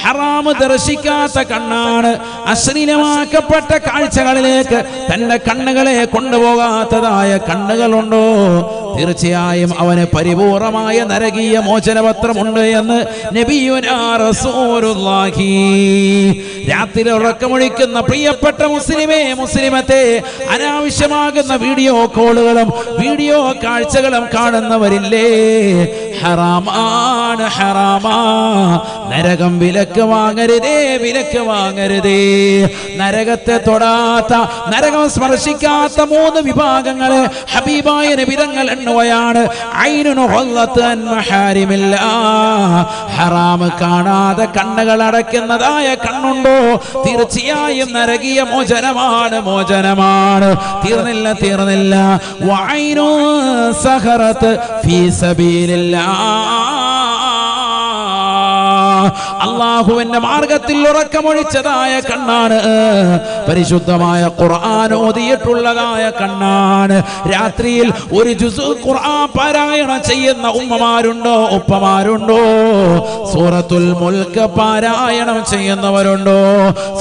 Speaker 1: ഹറാമ് ദർശിക്കാത്ത കണ്ണാണ്. അശ്ലീലമാക്കപ്പെട്ട കാഴ്ചകളിലേക്ക് തന്റെ കണ്ണുകളെ കൊണ്ടുപോകാത്തതായ കണ്ണുകളുണ്ടോ, തീർച്ചയായും അവന് പരിപൂർണമായ നരകീയ മോചനപത്രമുണ്ട് എന്ന് നബിയുനാ റസൂലുള്ളാഹി. രാത്രി ഉറക്കമൊഴിക്കുന്ന പ്രിയപ്പെട്ട മുസ്ലിമേ, മുസ്ലിമത്തെ, അനാവശ്യമാകുന്ന വീഡിയോ കോളുകളും വീഡിയോ കാഴ്ചകളും കാണുന്നവരില്ലേ, ഹറാമാണ്, ഹറാമാ. നരകം വിലക്ക് വാങ്ങരുതേ, വിലക്ക് വാങ്ങരുതേ. നരകത്തെ തൊടാത്ത, നരകം സ്പർശിക്കാത്ത 3 വിഭാഗങ്ങളെ ഹബീബായ നബി തങ്ങൾ എണ്ണുകയാണ്. ഐനുൻ വല്ലത്ത് അൻ മഹാരിമില്ല, ഹറാം കാണാതെ കണ്ണുകൾ അടയ്ക്കുന്നതായ കണ്ണുണ്ടോ, തീർച്ചയായും നരകീയ മോചനമാണ്, മോചനമാണ്. തീർന്നില്ല, തീർന്നില്ല. വഐനു സഹറത്ത് ഫീ സബീലില്ലാ, അല്ലാഹുവിന്റെ മാർഗത്തിൽ ഉറക്കമൊഴിച്ചതായ കണ്ണാണ്, പരിശുദ്ധമായ ഖുർആൻ ഓതിയിട്ടുള്ളതായ കണ്ണാണ്. രാത്രിയിൽ ഒരു ജുസ് ഖുർആൻ പാരായണം ചെയ്യുന്ന ഉമ്മമാരുണ്ടോ, ഉപ്പമാരുണ്ടോ? സൂറത്തുൽ മുൽക്ക് പാരായണം ചെയ്യുന്നവരുണ്ടോ?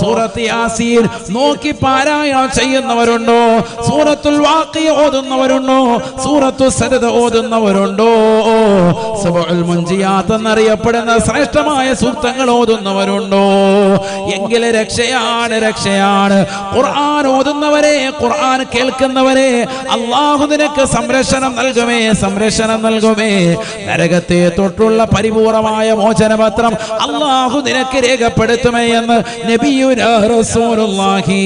Speaker 1: സൂറത്ത് യാസീൻ നോക്കി പാരായണം ചെയ്യുന്നവരുണ്ടോ? സൂറത്തുൽ വാഖിയ ഓതുന്നവരുണ്ടോ? സൂറത്തു സജദ ഓതുന്നവരുണ്ടോ? സബഉൽ മുൻജിയാത്ത് എന്നറിയപ്പെടുന്ന ശ്രേഷ്ഠമായ സൂക്തങ്ങൾ ഓതുന്നവരുണ്ടോ? എങ്കിൽ രക്ഷയാണ്, രക്ഷയാണ്. ഖുർആൻ ഓതുന്നവരെ, ഖുർആൻ കേൾക്കുന്നവരെ അല്ലാഹു നിനക്ക് സംരക്ഷണം നൽകുമേ, സംരക്ഷണം നൽകുമേ. നരകത്തെ തൊട്ടുള്ള പരിപൂർണമായ മോചനപത്രം അല്ലാഹു നിനക്ക് രേഖപ്പെടുത്തുമേ എന്ന് നബിയുനാ റസൂലുള്ളാഹി.